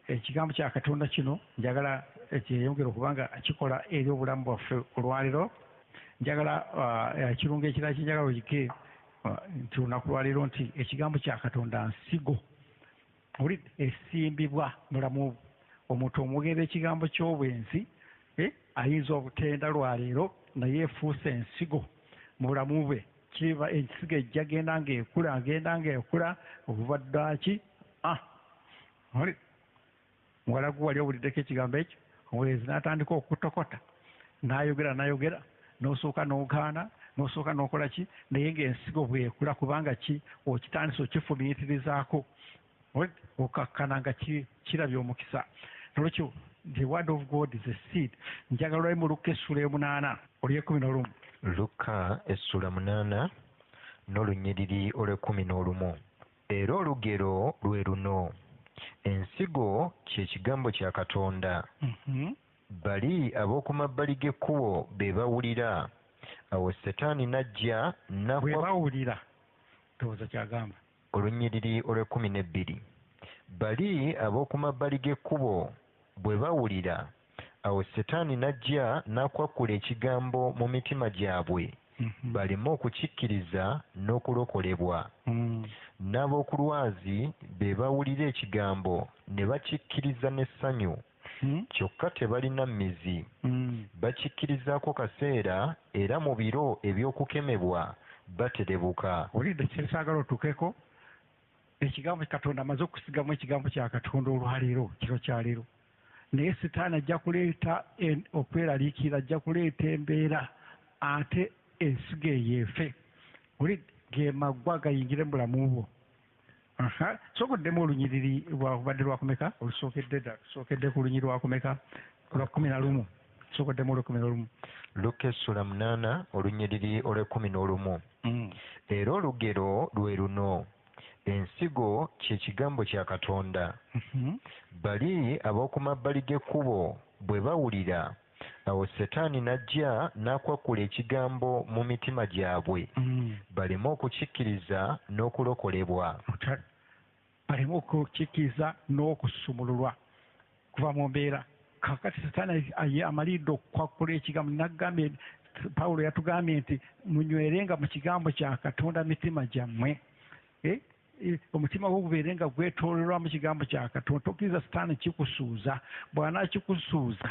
ekigambo kya Katonda kino njagala ekyeyongera okubanga kikola eri obulamu bwaffe olwaliro. Njagala ekirungo ekirala kyenjagala oyike nti olunaku lwaliro nti ekigambo kya Katonda nsigo. Oli esimbibwa mulamu. Omuntu omwogera ekigambo ky'obwenzi ayinza obutenda lwaleero naye efuuse ensigo mu bulamu bwe. Kiba ensigo ejja agenda ng'ekula obubaddaki. Muwala gwe wali owuliddeko ekigambo ekyo, omulenzi n'atandika okutokota, n'ayogera n'osooka n'ogaana, n'osooka n'okola ki, naye ng'ensigo bw'ekula kubanga ki okitandisa okifumiitirizaako, okakkana nga kirabye omukisa. Nolwekyo the word of God is a seed. Njagala olwali mu Luka essula 8 olw'e11. Luka essula 8 n'olunnyiriri olw'e11. Era olugero lwe luno: ensigo ky'ekigambo kya Katonda. Bali ab'oku mabbali g'ekkubo be bawulira, awo Setaani n'ajja bwe bawulira. Towooza kyagamba. Olunnyiriri olw'e12. Bali ab'oku mabbali g'ekkubo bwe bawulira, awo Setaani n'ajja n'akwakkula ekigambo mu mitima gyabwe, baleme okukikkiriza n'okulokolebwa. N'ab'oku lwazi be bawulira ekigambo ne bakikkiriza n'essanyu, kyokka tebalina mmizi. Bakikkirizaako kaseera, era mu biro eby'okukemebwa baterebuka. Olidde kyesaagala otuukeko ekigambo Katonda amaze okusigamu ekigambo kya Katonda olwaleero, kiro kya leero. Naye Setaani ajja kuleeta okweraliikirira, ajja kuleeta embeera ate ensigo eyeefe. Gemaggwa gayingire mu bulamu bwo. Sokoddemu olunyiriri lwakubadde lwakumeka? Olusookedde ku lunyiriri lwakumeka? Olwa 11. Sokoddemu olw'11. Luka essula 8 olunyiriri olw'11. Era olugero lwe luno: ensigo ky'ekigambo kya Katonda. Bali ab'oku mabbali g'ekkubo bwe bawulira, awo Setaani n'ajja n'akwakkula ekigambo mu mitima gyabwe, baleme okukikkiriza n'okulokolebwa. Baleme okukikkiriza n'okusumululwa kuva mu mbeera. Kakati Setaani amalidde okukwakkula ekigambo. Nagambye, Pawulo yatugambye nti munywerenga mu kigambo kya Katonda mitima gyammwe. Omutima gwo gubeere nga gwetoololwa mu kigambo kya Katonda. Tokkiriza Setaani kikusuuza. Bw'anaakikusuuza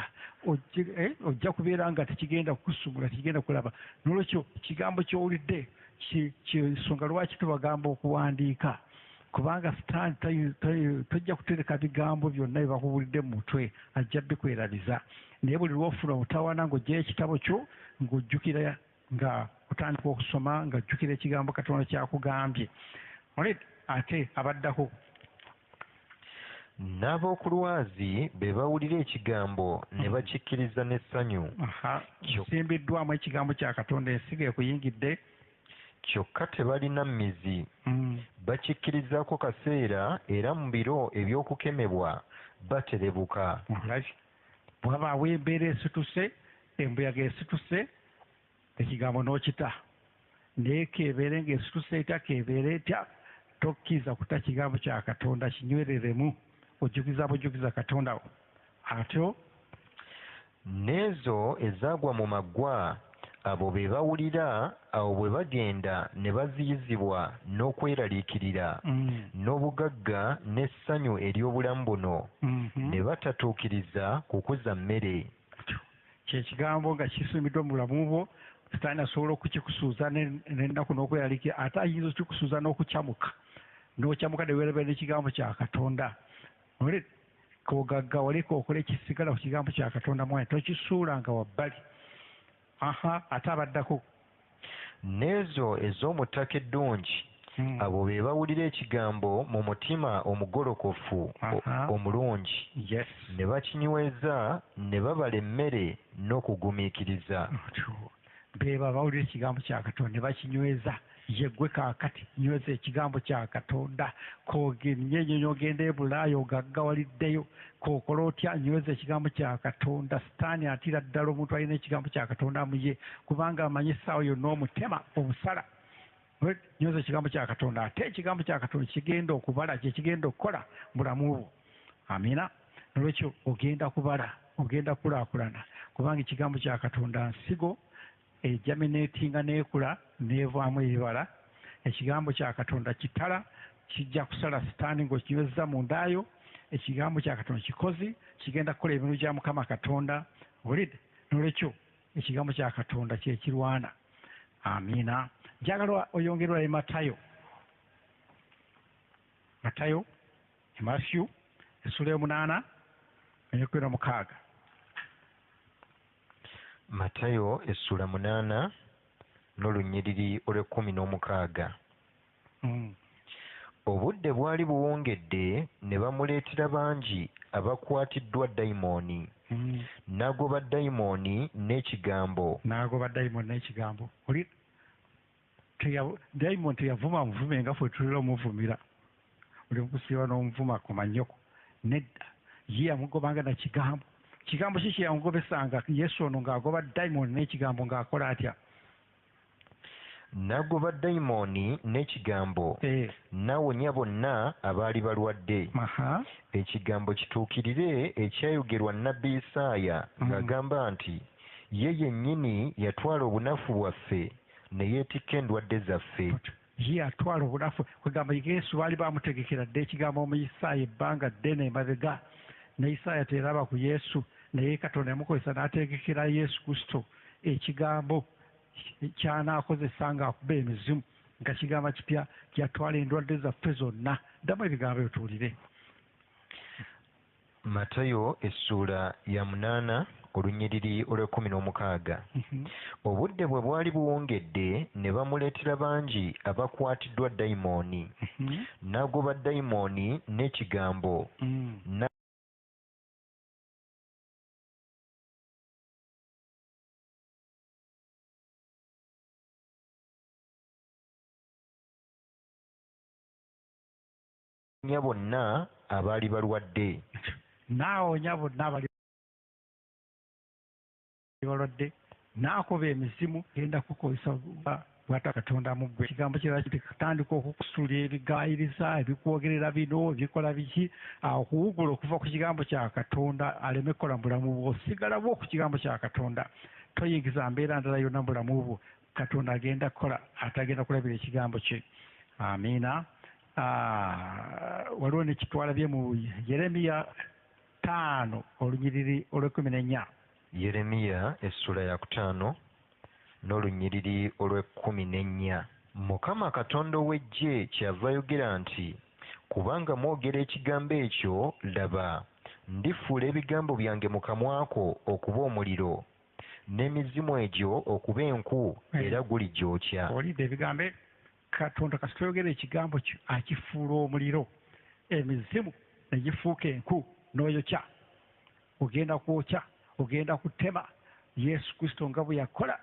ojja kubeera nga tekigenda kukusumula, tekigenda kulaba. N'olwekyo ekigambo ky'owulidde nsonga lwaki tubagamba okuwandiika, kubanga Setaani tojja kutereka bigambo byonna bye bakuwulidde mu mutwe, ajja bikwerabiza. Naye buli lw'ofuna omutawaana ng'oggyayo ekitabo kyo ng'ojjukira, nga otandika okusoma ng'ojjukira ekigambo Katonda kyakugambye. Ate abaddako: n'ab'oku lwazi be bawulira ekigambo ne bakikkiriza n'essanyu. Simbiddwamu ekigambo kya Katonda, ensigo ekuyingidde, kyokka tebalina mmizi. Bakikkirizaako kaseera, era mu biro eby'okukemebwa baterebuka. bw'abaawo embeera esituse embuyaga esituse ekigambo n'okita naye keebeere ng'esituse etya keebeere etya tokkiza kuta kigambo kya Katonda kinywereremu ojjukiza bujjukiza Katonda wo. Atyo n'ezo ezaagwa mu maggwa abo be bawulira awo bwe bagenda ne baziyizibwa n'okweraliikirira n'obugagga n'essanyu ery'obulamu buno ne batatuukiriza kukuza mmere. kyekigambo nga kisumiddwa mu bulamu bwo sitaani asobola okukikusuuza n'ennaku n'okweraliikira ate ayinza okikusuuza n'okukyamuka n'okyamuka ne weerabira n'ekigambo kya Katonda. Kogagga waleka okole kisigala ku kigambo kya Katonda mwana tokisuulanga wabbali. Ate abaddako n'ezo ez'omu ttaka eddungi abo be bawulira ekigambo mu mutima omugolokofu omulungi ne bakinyweza ne babala emmere n'okugumiikiriza. beeba bawulira ekigambo kya Katonda ne bakinyweza. Yeggwe kaakati nyweza ekigambo kya Katonda. Kogenye ogenda e Bulaaya ogaggawaliddeyo kookola otya nyweza ekigambo kya Katonda. Sitaani atiira ddala omuntu alina ekigambo kya Katonda mu ye kubanga amanyi essaawa yonna omutema obusala. Nyweza ekigambo kya Katonda ate ekigambo kya Katonda kigenda okubala kyekigenda okukola mu bulamu bwo. Amiina. Nolwekyo ogenda kubala ogenda kulaakulana kubanga ekigambo kya Katonda nsigo ejamineetinga n'ekula n'evaamu ebibala. Ekigambo kya Katonda kitala kijja kusala sitaani ng'okinyweza mu ndaayo. Ekigambo kya Katonda kikozi kigenda kukola emirimu gya Mukama Katonda. Bulidde. Nolwekyo ekigambo kya Katonda kyekirwana. Amiina. Njagala oyongerwa e Matayo Matthew essula y'omunaana ennyukuira mukaaga. Matayo essula 8 n'olunnyiriri olw'16. Obudde bwali buwungedde ne bamuleetera bangi abakwatiddwa dayimooni. N'agoba dayimooni n'ekigambo. Oli dayimooni teyavuma muvume nga ffe tulira omuvumira. Oli mukusiiba n'omuvuma ku manyoko. Nedda ye yamugobanga na kigambo. Kigambo ki kyeyamugobesanga Yesu ono ng'agoba dayimooni n'ekigambo ng'akola atya? N'agoba dayimooni n'ekigambo n'awonya bonna abaali balwadde. Ekigambo kituukirire ekyayogerwa nnabbi Isaaya ng'agamba nti ye yennyini yatwala obunafu bwaffe ne yeetikka endwadde zaffe. Ye atwala obunafu kwegamba Yesu baali bamutegekera dde ekigambo mu Isaaya ebbanga ddene emabega. Ne Isaaya teraba ku Yesu naye Katonda yamukozesa n'ategekera Yesu Kristo ekigambo kyanaakozesa ng'akuba emizimu nga kigamba kitya yatwala endwadde zaffe zonna. Ddamu ebigambo ebyo tuwulire. Matayo essula ya 8 olunnyiriri olw'16. Obudde bwe bwali buwungedde ne bamuleetera bangi abakwatiddwa dayimooni. N'agoba dayimooni n'ekigambo. Bonna abaali balwadde. N'awonya bonna abaali balwadde n'akoba emizimu genda kukozesa bw'ata Katonda mu ggwe. Ekigambo kirala kitandika okukusuulira ebigaayiriza ebikwogerera bino ebikola biki okuwugula okuva ku kigambo kya Katonda aleme kukola mu bulamu bwo. Sigala bwo ku kigambo kya Katonda. Toyingiza mbeera ndala yonna mu bulamu bwo. Katonda agenda kukola atagenda kulabira ekigambo kye. Amiina. Waliwo ne kitwalabye mu Yeremiya 5 olunnyiriri olw'14. Yeremiya essula ya 5 n'olunnyiriri olw'14. Mukama Katonda ow'eggye kyava ayogera nti kubanga mwogera ekigambo ekyo laba ndifuula ebigambo byange mu kamwa ko okuba omuliro n'emizimu egyo okuba enku era guligyokya. Olidde ebigambo Katonda kasita oyogera ekigambo kyo akifuula omuliro emizimu ne gifuuka enku n'oyokya. Ogenda kwokya ogenda kutema. Yesu Kristo nga bwe yakola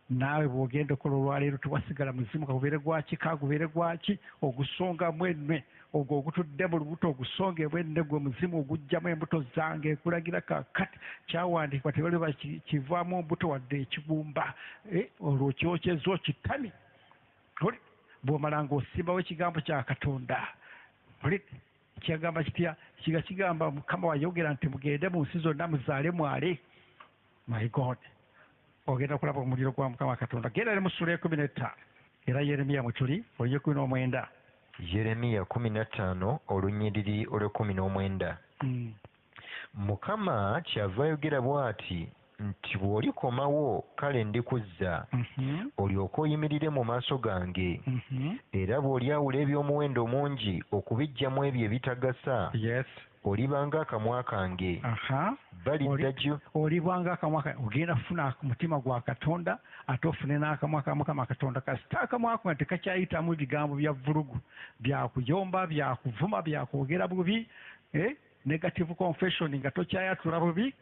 naawe bw'ogenda okola olwaleero tewasigala muzimu kagubeere gwaki kagubeere gwaki ogusonga mwenwe ogwo ogutudde mu lubuto ogusonga mwenwe gwe muzimu ogugjamu embuto zange ekulagira kakati kyawandiikibwa tebali bakivaamu mbuto wadde ekibumba olwo kyokyezo okitami bw'omala ng'osimbawo ekigambo kya Katonda kyagamba kitya kigamba Mukama wayogera nti mugende mu nsi zonna muzaale mwale. My God, ogenda kulaba omuliro gwa Mukama Katonda. Genda ne mu ssula ya 15 era Yeremiya mwe tuli olunyi 19. Yeremiya 15 olunyiriri olw'19. Mukama kyava ayogera bw'ati nti bw'olikomawo kale ndikuzza olyoke oyimirire mu maaso gange era bw'olyawula eby'omuwendo mungi okubiggyamu ebyo ebitagasa olibanga akamwa kange olibanga akamwa kange. Ogenda kufuna omutima gwa Katonda ate ofune n'akamwa ka Mukama Katonda kasita akamwa ko nga tekakyayitamu ebigambo bya vulugu byakuyomba byakuvuma byakwogera bubi negative confession nga tokyayatula bubi.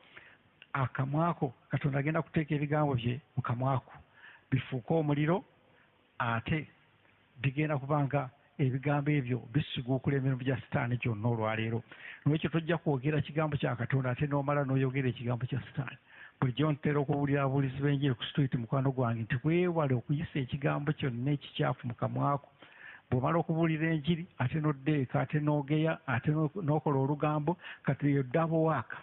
Akamwako Katonda agenda kuteeka ebigambo bye mu kamwako bifuuke omuliro ate bigenda kubanga ebigambo ebyo bisiguukula emirimu gya Sitaani gyonna olwaleero. N'ekyo tojja kwogera kigambo kya Katonda ate n'omala n'oyogera ekigambo kya Sitaani. Bulijjo ntera okubuulira abuulizi b'enjiri ku situiti mukwano gwange nti weewale okuyisa ekigambo kyonna ekikyafu mu kamwako. Bw'omala okubuulira enjiri ate n'oddeeka ate n'ogeya ate n'okola olugambo kati eyo double work.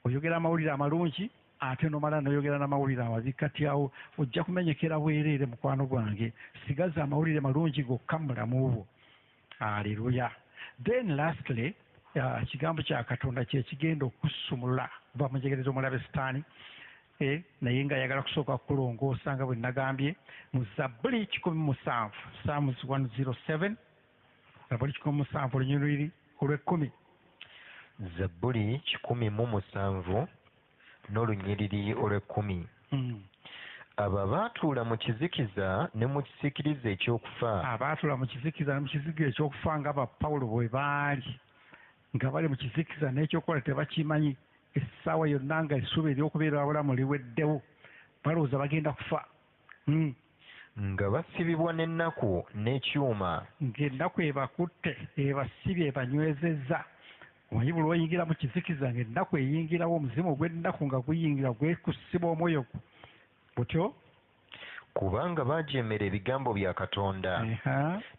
Oyogera amawulire amalungi ate n'omala n'oyogera n'amawulire amabi kati awo ojja kumenyekera bwereere mukwano gwange. Sigaza amawulire malungi gokka mu bulamu bwo. Haleluya. Then lastly kigambo kya Katonda kye kigenda okusumulula kuba mujegereza omulabe Sitaani naye nga ayagala kusooka kukulongoosa nga bwe nagambye mu Zabbuli 17 Psalms 107 Zabbuli 17 olunyiriri olw'10. Zabbuli 17 n'olunyiriri olw'10. Abo abaatuula mu kizikiza ne mu kisiikirize ekyokufa. Abaatuula mu kizikiza ne mu kisiikirize ekyokufa nga Pawulo bwe baali nga bali mu kizikiza n'ekyokukola tebakimanyi essaawa yonna nga essuubi ery'okubeera abulamu liweddewo balowooza bagenda kufa. Nga basibibwa n'ennaku n'ekyuma. Ng'ennaku ebakutte ebasibye ebanywezezza. Omanyi buli oyingira mu kizikiza ng'ennaku eyingirawo omuzimu ogw'ennaku nga guyingira gwekusiba omwoyo butyo. Kubanga baajeemera ebigambo bya Katonda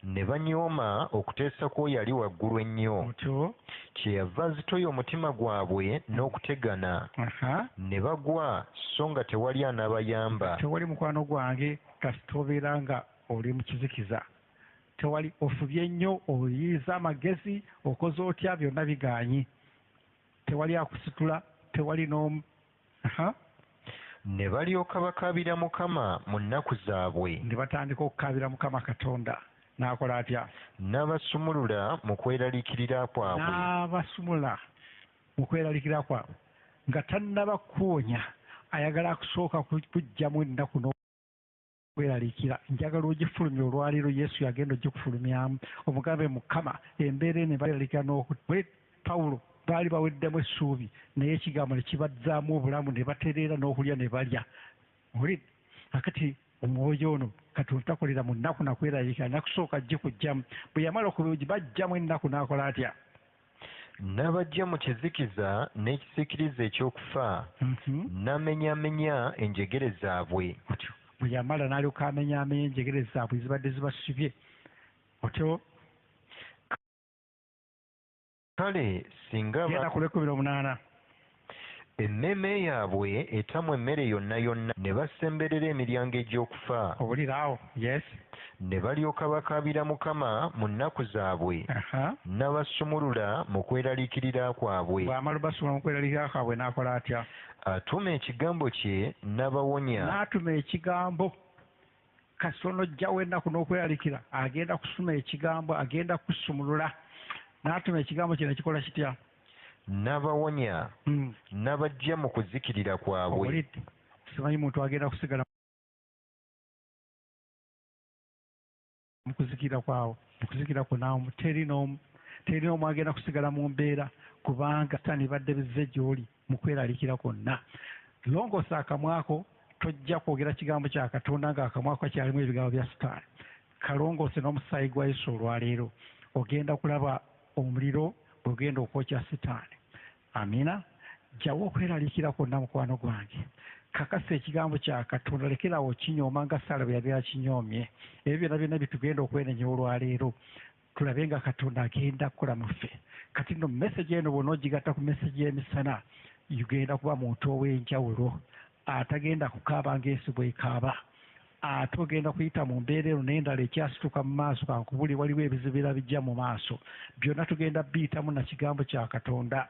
ne banyooma okuteesa kw'oyo ali waggulu ennyo. Kyeyava azitoya omutima gwabwe n'okutegana ne bagwa so nga tewali anaabayamba. Tewali mukwano gwange kasita obeera nga oli mu kizikiza. Tewali ofubye nnyo oyiyiza amagezi okoze otya byonna bigaanyi. Tewali akusitula tewali n'omu. Ne balyoka bakaabira Mukama mu nnaku zaabwe. Ne batandika okukaabira Mukama Katonda. N'akola atya? N'abasumulula mu kweraliikirira kwabwe. N'abasumula mu kweraliikirira kwabwe nga tannaba kuwonya ayagala akusooka kuggyamu ennaku n'okweraliikira. Njagala ogifulumya olwaleero Yesu yagenda ogikufulumyamu omugambe Mukama embeera ne balaliikira n'okwe Pawulo baali baweddemu essuubi naye ekigambo ne kibazzaamu obulamu ne batereera n'okulya ne balya. Olidde akati omwoyo ono Katonda takolera mu nnaku nakweraliikira nakusooka ajje kujjamu. Bwe yamala okubajjamu ennaku n'akola atya? N'abajja mu kizikiza n'ekisiikirize ekyokufa n'amenyaamenya enjegere zaabwe. Bwe yamala n'alyoka amenyaamenya enjegere zaabwe zibadde zibasibye. Otyo kale singa emmeeme yaabwe etamwa emmere yonna yonna ne basemberera emiryango egy'okufa. Owuliraawo? Yes. Ne balyoka bakaabira Mukama mu nnaku zaabwe n'abasumulula mu kweraliikirira kwabwe. Bw'amala basumulula mu kweraliikirira kwabwe n'akola atya? Atuma ekigambo kye n'abawonya. N'atuma ekigambo. Kasono ojjawo ennaku n'okweraliikira agenda kusuma ekigambo agenda kusumulula. N'atuma ekigambo kye nekikola kitya? N'abawonya n'abajja mu kuzikirira kwabwe. Simanyi muntu agenda kusigala mu kuzikirira kwawe. Mu kuzikirira kwonna teri n'omu agenda kusigala mu mbeera kubanga Sitaani badde bizze gy'oli mu kweraliikira kwonna. Longoosa akamwako tojja kwogera kigambo kya Katonda ng'akamwa ko kyalimu ebigambo bya Sitaani. Kalongoose n'omusaayi gwa Yesu olwaleero ogenda kulaba omuliro bw'ogenda okwokya Sitaani. Amina. Jjawo okweraliikira kwonna mukwano gwange. Kakasa ekigambo kya Katonda, lekerawo kinyooma nga Sala bwe yali akinyoomye. Ebyo byonna bitugenda okwenenya olwaleero. Tulabe nga Katonda agenda kukola mu ffe. Kati nno message eno bw'ona ogigatta ku message y'emisana, yugenda kuba muntu ow'enjawulo atagenda kukaaba ng'ensi bw'ekaaba. Ate ogenda kuyita mu mbeera eno n'endala ekyasituka mu maaso, kankubuli waliwo ebizibira bijja mu maaso. Byonna tugenda biyitamu na kigambo kya Katonda.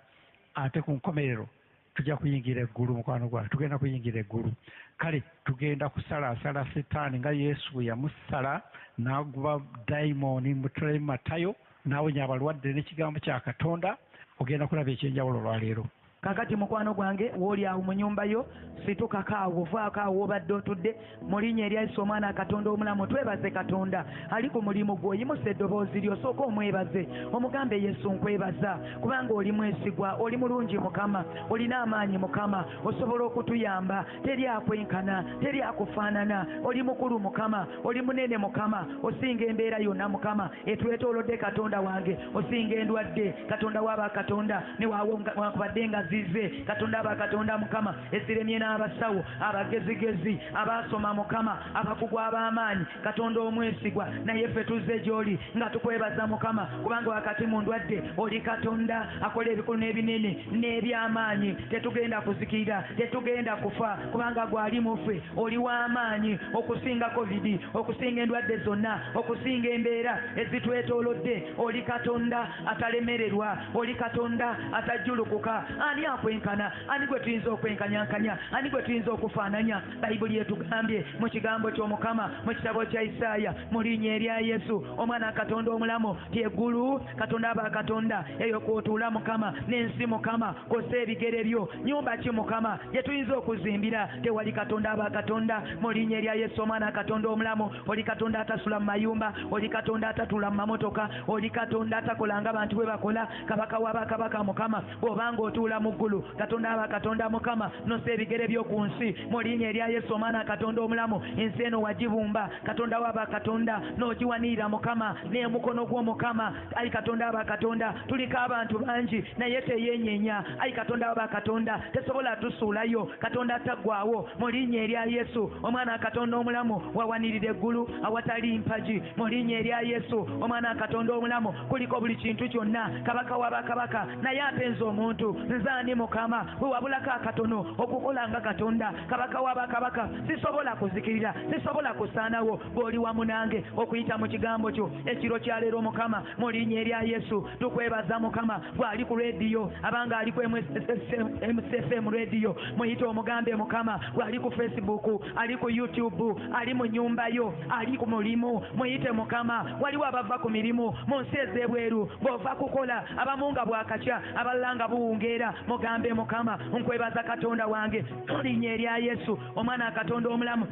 Ate ku nkomerero tujja kuyingira eggulu mukwano gwange, tugenda kuyingira eggulu. Kale tugenda kusalaasala Setaani nga Yesu bwe yamusala n'aguba dayimooni mu Matayo, n'awonya abalwadde n'ekigambo kya Katonda. Ogenda kulaba ekyenjawulo olwaleero. Kakati mukwano gwange woli awo mu nyumba yo, situkako awo, vaako awo wobadde otudde. Mu linnya erya Yesu omwana Katonda omulamu, twebaze Katonda ali ku mulimu gwo. Yimusa eddoboozi lyo, sooka omwebaze, omugambe Yesu nkwebaza kubanga oli mwesigwa, oli mulungi Mukama, olina amaanyi Mukama, osobola okutuyamba. Teri akwenkana, teri akufaanana, oli mukulu Mukama, oli munene Mukama, osinga embeera yonna Mukama etwetoolodde Katonda wange, osinga endwadde Katonda waba Katonda ne wankubadde nga zize Katonda aba Katonda Mukama esiremye n'abasawo abagezigezi abasoma Mukama abakugu ab'amaanyi Katonda omwesigwa. Naye ffe tuzze gy'oli nga tukwebaza Mukama kubanga wakati mu ndwadde oli Katonda akola ebikulu n'ebinene n'ebyamaanyi. Tetugenda kuzikirira, tetugenda kufa kubanga gwali mu ffe. Oli w'amaanyi okusinga COVID, okusinga endwadde zonna, okusinga embeera ezitwetoolodde. Oli Katonda atalemererwa, oli Katonda atajjulukuka. Ani akwenkana? Ani gwe tuyinza okwenkanyankanya? Ani gwe tuyinza okufaananya? Bayibuli etugambye mu kigambo ky'Omukama mu kitabo kya Isaaya mu linnya erya Yesu omwana Katonda omulamu ti eggulu Katonda aba Katonda eyo kw'otuula Mukama, n'ensi Mukama kw'ossa ebigere byo. Nyumba ki Mukama gye tuyinza okuzimbira tewali Katonda aba Katonda? Mu linnya erya Yesu omwana Katonda omulamu, oli Katonda atasula mu mayumba, oli Katonda atatula mu mamotoka, oli Katonda atakolanga abantu bwe bakola. Kabaka w'abakabaka Mukama, bw'obanga otuula mu ggulu Katonda aba Katonda Mukama, nossa ebigere byo ku nsi. Mu linnya erya Yesu omwana Katonda omulamu, ensi eno wagibumba Katonda waba Katonda n'ogiwanirira Mukama n'emukono gw'Omukama. Ayi Katonda aba Katonda, tuliko abantu bangi naye teyenyenya. Ayi Katonda waba Katonda, tesobola tusuulayo Katonda ataggwaawo. Mu linnya erya Yesu omwana Katonda omulamu, wawanirira eggulu awatali mpagi. Mu linnya erya Yesu omwana Katonda omulamu, kuliko buli kintu kyonna. Kabaka w'abakabaka naye apenza omuntu, nzaani Mukama bwe wabulako akatono okukola nga Katonda. Kabaka w'abakabaka, sisobola kuzikirira, sisobola kusaanawo bw'oli wamu nange okuyita mu kigambo kyo ekiro kya leero Mukama. Mu linnya erya Yesu tukwebaza Mukama, bw'ali ku rediyo abanga ali ku MCF rediyo, muyite omugambe Mukama. Bw'ali ku Facebook, ali ku YouTube, ali mu nyumba yo, ali ku mulimu, muyite Mukama. Waliwo abava ku mirimu mu nsi ez'ebweru, bw'ova kukola abamu nga bwakakya abalala nga buwungeera. Mugambe Mukama, nkwebaza Katonda wange mu linnya erya Yesu omwana Katonda omulamu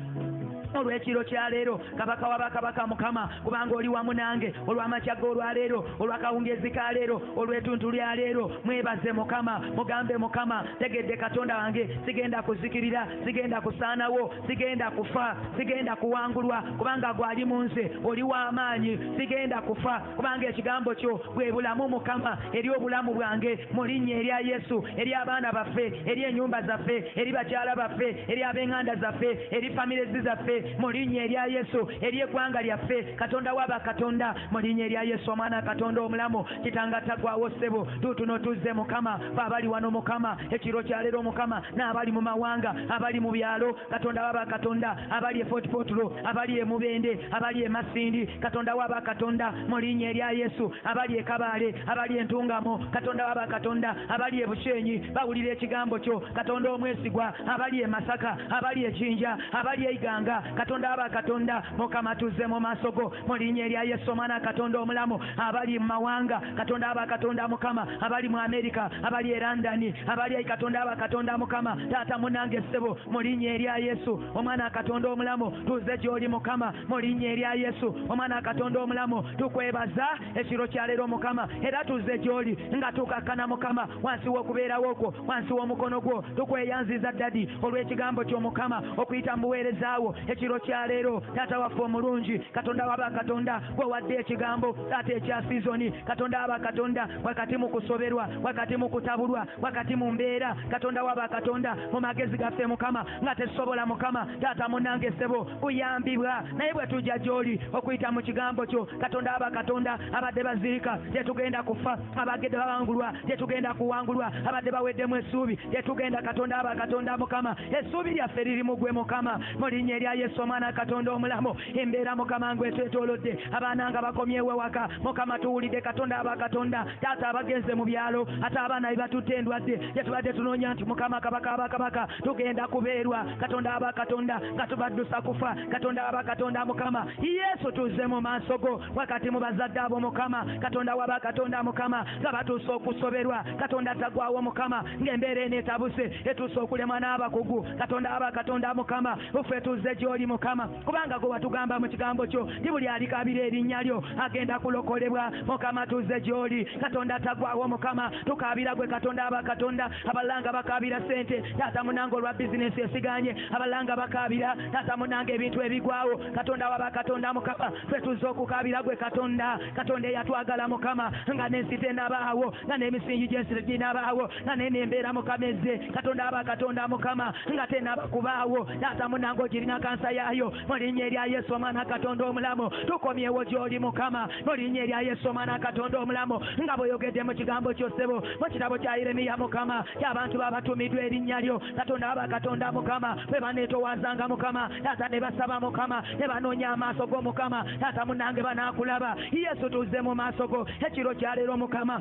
olw'ekiro kya leero. Kabaka w'abakabaka Mukama, kubanga oli wamu nange olw'amakya g'olwaleero, olw'akawungeezi ka leero, olw'etuntu lya leero. Mwebaze Mukama, mugambe Mukama, tegedde Katonda wange sigenda kuzikirira, sigenda kusaanawo, sigenda kufa, sigenda kuwangulwa kubanga gwali mu nze, oli w'amaanyi. Sigenda kufa kubanga ekigambo kyo bwe bulamu Mukama, eri obulamu bwange. Mu linnya erya Yesu, eri abaana baffe, eri ennyumba zaffe, eri bakyala baffe, eri ab'eŋŋanda zaffe, eri famire zaffe. Mu linnya erya Yesu, eri eggwanga lyaffe Katonda waba Katonda. Mu linnya erya Yesu omwana Katonda omulamu, kitanga taggwaawo ssebo, tutuno tuzze Mukama. Abali wano Mukama ekiro kya leero Mukama, n'abali mu mawanga, abali mu byalo Katonda waba Katonda, abali e Fort Portal, abali e Mubende, abali e Masindi Katonda waba Katonda. Mu linnya erya Yesu, abali e Kabale, abali e Ntungamo Katonda waba Katonda, abali e Bushenyi bawulira ekigambo kyo Katonda omwesigwa, abali e Masaka, abali e Jinja, abali e Iganga katonda aba katonda mukama tuze mu maaso go mu linnya erya Yesu omwana katonda omulamu abali mu mawanga katonda aba katonda mukama abali mu Amerika abali e London abali katonda aba katonda mukama taata munange ssebo mu linnya erya Yesu omwana katonda omulamu tuze gy'oli mukama mu linnya erya Yesu omwana katonda omulamu tukwebaza ekiro kya leero mukama era tuze gy'oli nga tukakkana mukama wansi w'okubeerawo okwo wansi w'omukono gwo tukweyanziza ddadi olw'ekigambo ky'omukama okuyita mu buweerezaawo ekiro kya leero taata waffe omulungi katonda waba katonda gwe wadde ekigambo taata ekya sizoni katonda waba katonda wakati mu kusoberwa wakati mu kutabulwa wakati mu mbeera katonda waba katonda mu magezi gaffe mukama nga tesobola mukama taata munange ssebo kuyambibwa naye bwe tujja gy'oli okuyita mu kigambo kyo katonda waba katonda abadde bazirika tetugenda kufa abagedde bawangulwa tetugenda kuwangulwa abadde baweddemu essuubi tetugenda katonda aba katonda mukama essuubi lyaffe liri mu gwe mukama mu linnya erya Yesu omwana katonda omulamu embeera mukama ngwe twetoolodde abaana nga bakomyewo ewaka mukama tuwulidde katonda aba katonda taata abagenze mu byalo ate abaana bebatutte endwadde tetubadde tunoonya nti mukama kabaka abakabaka tugenda kubeerwa katonda aba katonda nga tubaddusa kufa katonda aba katonda mukama Yesu tuze mu maaso go wakati mu bazadde abo mukama katonda waba katonda mukama nga batuuse okusoberwa katonda tagwawo mukama ng'embeera eneetabuse etuuse okulemwa n'abakugu katonda aba katonda mukama ffe tuze gy'oli mukama kubanga gwe watugamba mu kigambo kyo ndi buli alikabira erinnya lyo agenda kulokolebwa mukama tuze gy'oli katonda tagwawo mukama tukabira gwe katonda aba katonda abalanga bakabira sente taata munange olwa bizinesi esiganye abalanga bakabira taata munange ebintu ebigwawo katonda waba katonda mukama ffe tuze okukabira gwe katonda katonda eyatwagala mukama nga n'ensi tenabaawo nga n'emisingi gy'ensi ginabaawo nga n'enembeera mukama ezze katonda aba katonda mukama nga tenabakubaawo taata munange ogirina kansa yaayo mu linnya erya Yesu omwana katonda omulamu tukomyewo gy'oli mukama mu linnya erya Yesu omwana katonda omulamu nga bw'oyogedde mu kigambo ky'osebo mu kitabo kya Yeremiya mukama ky'abantu babatumiddwa erinnya lyo katonda aba katonda mukama bwe baneetowazanga mukama taata ne basaba mukama ne banoonya amaaso go mukama taata munange banaakulaba Yesu tuze mu maaso go ekiro kya leero mukama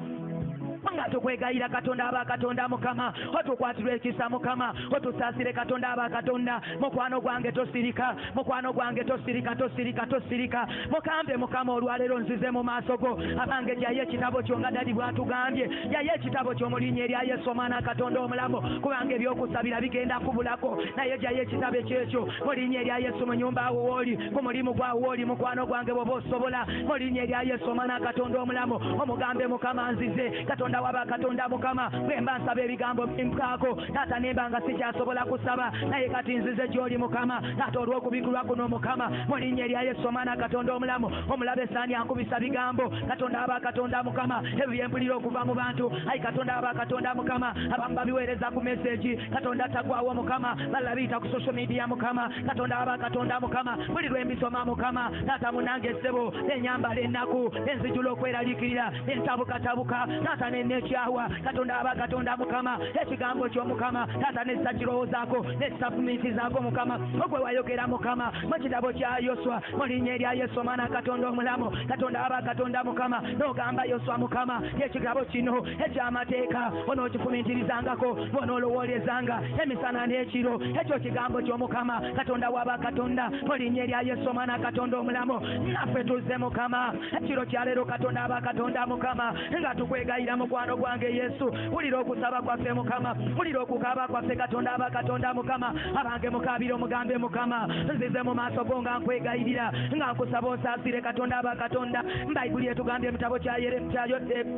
nga tukwegayira katonda aba katonda mukama otukwatirwa ekisa mukama otusaasire katonda aba katonda mukwano gwange tosirika mukwano gwange tosirika mukambe mukama olwaleero nzize mu maaso go abange jaye ekitabo kyo nga dadi bwatugambye jaye ekitabo kyo mu linnya erya Yesu omwana katonda omulamu kubanga ebyokusabira bigenda kubulako naye jaye ekitabo ekyekyo mu linnya erya Yesu mu nyumba awo wooli ku mulimu gwawo wooli mukwano gwange bw'oba osobola mu linnya erya Yesu omwana katonda omulamu omugambe mukama nzize katonda waba katonda mukama bwemba nsaba ebigambo mpako taata nemba nga sikyasobola kusaba naye kati nzize gy'oli mukama taata olw'okubigulwa kuno mukama mu linnya erya Yesu omwana katonda omulamu omulabe esaani ankubisa bigambo katonda aba katonda mukama ebyo byempulira okuva mu bantu ayi katonda aba katonda mukama abamu babiweereza ku meseji katonda tagwawo mukama balala biyita ku social media mukama katonda aba katonda mukama buli lwembisoma mukama taata munange essebo enyambala ennaku enzijula okweraliikirira entabukatabuka taata nekyawa katonda aba katonda mukama ekigambo ky'omukama taata nessa kirowoozaako nessapumenti zaako mukama ogwe wayogera mukama mu kitabo kya Yoswa mu linnya erya Yesu omwana katonda omulamu katonda aba katonda mukama n'ogamba Yoswa mukama ekigabo kino eky'amateeka onookifumintirizangako bonoolowoolezanga emisana n'ekiro ekyo kigambo ky'omukama katonda waba katonda mu linnya erya Yesu omwana katonda omulamu naffe tuzze mukama ekiro kya leero katonda aba katonda mukama nga tukwegayira mukwano gwange Yesu wulira okusaba kwaffe mukama wulira okukaaba kwaffe katonda aba katonda mukama abange mukabira omugambe mukama nzize mu maaso go nga nkwegayirira nga nkusaba osaasire katonda aba katonda bayibuli etugambye emitabo kya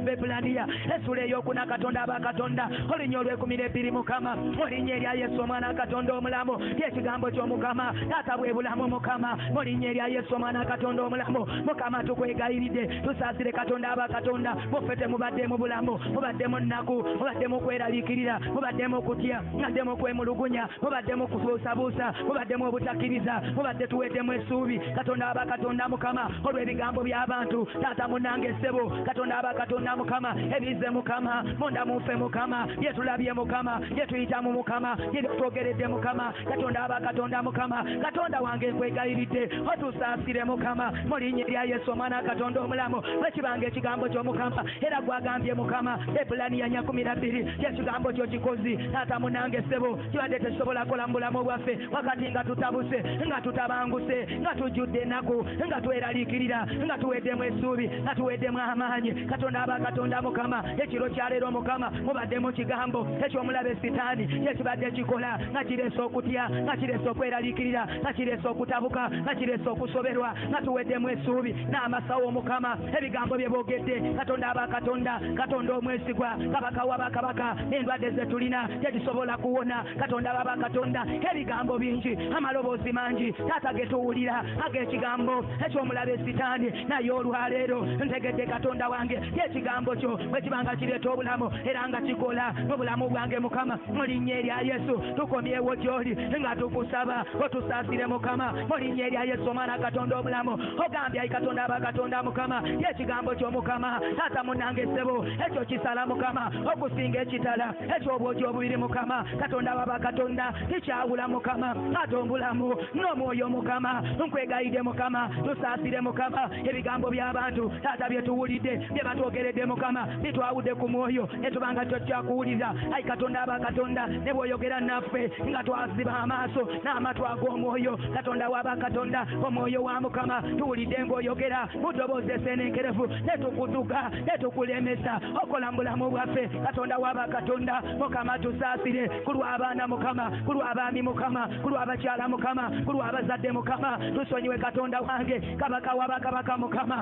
Bepulaniya essula ey'okuna katonda aba katonda olunya olw'12 mukama mu linnya erya Yesu omwana katonda omulamu lyekigambo ky'omukama taata bwe bulamu mukama mu linnya erya Yesu omwana katonda omulamu mukama tukwegayiridde tusaasire katonda aba katonda muffe temubadde mu bulamu mubadde mu nnaku mubadde mu kweraliikirira mubadde mu kutya mubadde mu kwemulugunya mubadde mu kubuusabuusa mubadde mu obutakkiriza mubadde tuweddemu essuubi katonda aba katonda mukama olw'ebigambo by'abantu taata munange ssebo katonda aba katonda mukama ebize mukama munda muffe mukama byetulabye mukama byetuyitamu mukama byetwogeredde mukama katonda aba katonda mukama katonda wange nkwegayiridde otusaasire mukama mu linnya erya Yesu omwana katonda omulamu bwekibanga ekigambo ky'omukama era gwagambye mukama mukama epulani ya 12 yekigambo kyo kikozi taata munange ssebo kibadde tekisobola kola mu bulamu bwaffe wakati nga tutabuse nga tutabanguse nga tujjudde ennaku nga tweraliikirira nga tuweddemu essuubi nga tuweddemu amaanyi katonda aba katonda mukama ekiro kyaleero mukama mubadde mu kigambo ekyomulabe sitaani kyekibadde kikola nga kireese okutya nga kireese okweraliikirira nga kireese okutabuka nga kireese okusoberwa nga tuweddemu essuubi n'amasawo mukama ebigambo bye boogedde katonda aba katonda katonda omwesigwa kabaka wabakabaka n'endwadde ze tulina tezisobola kuwona katonda baba katonda ebigambo bingi amaloboozi mangi taata ge tuwulira ag'ekigambo ekyomulabe sitaani naye olwaleero ntegedde katonda wange ekigambo kyo bwe kibanga kireeta obulamu era nga kikola n'obulamu bwange mukama mu linnya erya yesu tukomyewo gy'oli nga tukusaba otusaasire mukama mu linnya erya yesu omwana katonda obulamu ogambye ayi katonda aba katonda mukama ekigambo ky'omukama taata munange ssebo ekyo kisala mukama okusinga ekitala ekyobwogi obubiri mukama katonda baba katonda kikyawula mukama ate obulamu n'omwoyo mukama nkwegayidde mukama tusaasire mukama ebigambo by'abantu taata bye tuwulidde bye batwogeredde mukama bitwawudde ku mwoyo ne tubanga kyokyakuwulira ayi katonda aba katonda ne bw'oyogera naffe nga twasiba amaaso n'amatu ag'omwoyo katonda waba katonda omwoyo wa mukama tuwulidde ng'oyogera mu ddoboozi eseenenkerevu ne tukutuka ne tukulemesa okola mu bulamu bwaffe katonda waba katonda mukama tusaasire ku lw'abaana mukama ku lw'abaami mukama ku lw'abakyala mukama ku lw'abazadde mukama tusonyiwe katonda wange kabaka wabakabaka mukama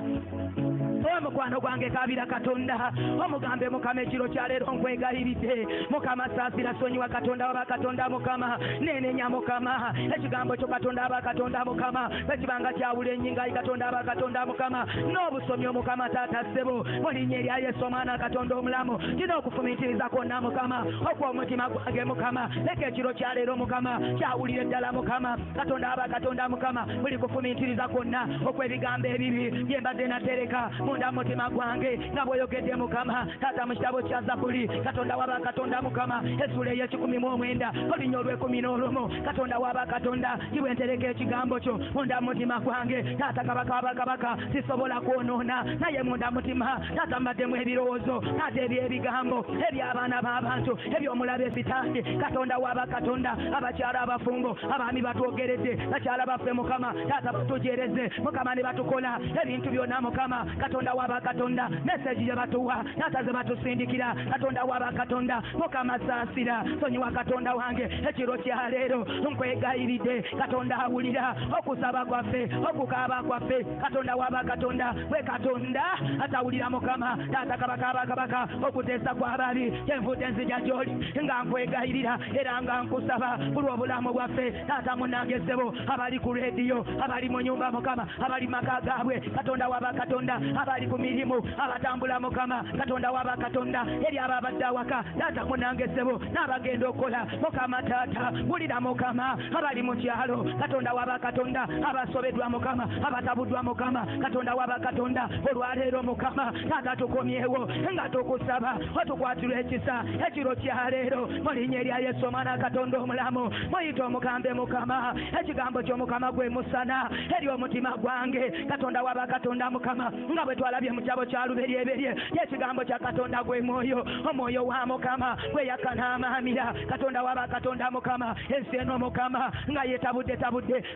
omukwano gwange kabira katonda omugambe mukama ekiro kyaleero nkwegayiridde mukama saasira sonyiwa katonda waba katonda mukama nenenya mukama ekigambo kyo katonda aba katonda mukama ekibanga kyawula ennyinga yi katonda aba katonda mukama n'obusomi omukama taata ssebo mu linnya erya yesu omwana katonda omulamu kina okufumiitiriza kwonna mukama okw'omutima gwange mukama leka ekiro kyaleero mukama kyawulire ddala mukama katonda aba katonda mukama buli kufumiitiriza kwonna okw'ebigambo ebibi bye mbadde natereka munda mutima gwange nga bw'oyogedde mukama taata mu kitabo kya zabuli katonda waba katonda mukama essula ey'ekikumi-mu-9 olunya olw'ekumi-n'olumu katonda waba katonda kibwentereka ekigambo kyo munda mutima gwange taata kabaka waba kabaka sisobola kwonoona naye munda mutima taata mbaddemu ebirowoozo taata eby'ebigambo eby'abaana b'abantu eby'omulabe sitaani katonda waba katonda abakyala abafumbo abaami batwogeredde bakyala baffe mukama taata batujereze mukama ne batukola ebintu byonna mukama katonda waba katonda meseji gye batuwa taata ze batusindikira katonda waba katonda mukama saasira sonyiwa katonda wange ekiro kyaleero nkwegayiridde katonda awulira okusaba kwaffe okukaaba kwaffe katonda waba katonda bwe katonda atawulira mukama taata kabaka abakabaka okuteesa kw'ababi kyenvudde nzija gy'oli nga nkwegayirira era nga nkusaba ku lw'obulamu bwaffe taata munange ssebo abali ku rediyo abali mu nyumba mukama abali maka gaabwe katonda waba katonda abali ku mirimu abatambula mukama katonda waba katonda eri abo abadde awaka taata munange ssebo n'abagenda okukola mukama taata wulira mukama abali mu kyalo katonda waba katonda abasobeddwa mukama abatabuddwa mukama katonda waba katonda olwaleero mukama taata tukomyewo nga tukusaba otukwatirwa ekisa ekiro kyaleero mu linnya erya yesu omwana katonda omulamu muyita omugambe mukama ekigambo ky'omukama gwe musana eri omutima gwange katonda waba katonda mukama nga bwe twalabye mu kyabo kya luberyeberye yekigambo kya katonda gwe mwoyo omwoyo wa mukama gwe yakanaamaamira katonda waba katonda mukama ensi eno mukama nga yetabudde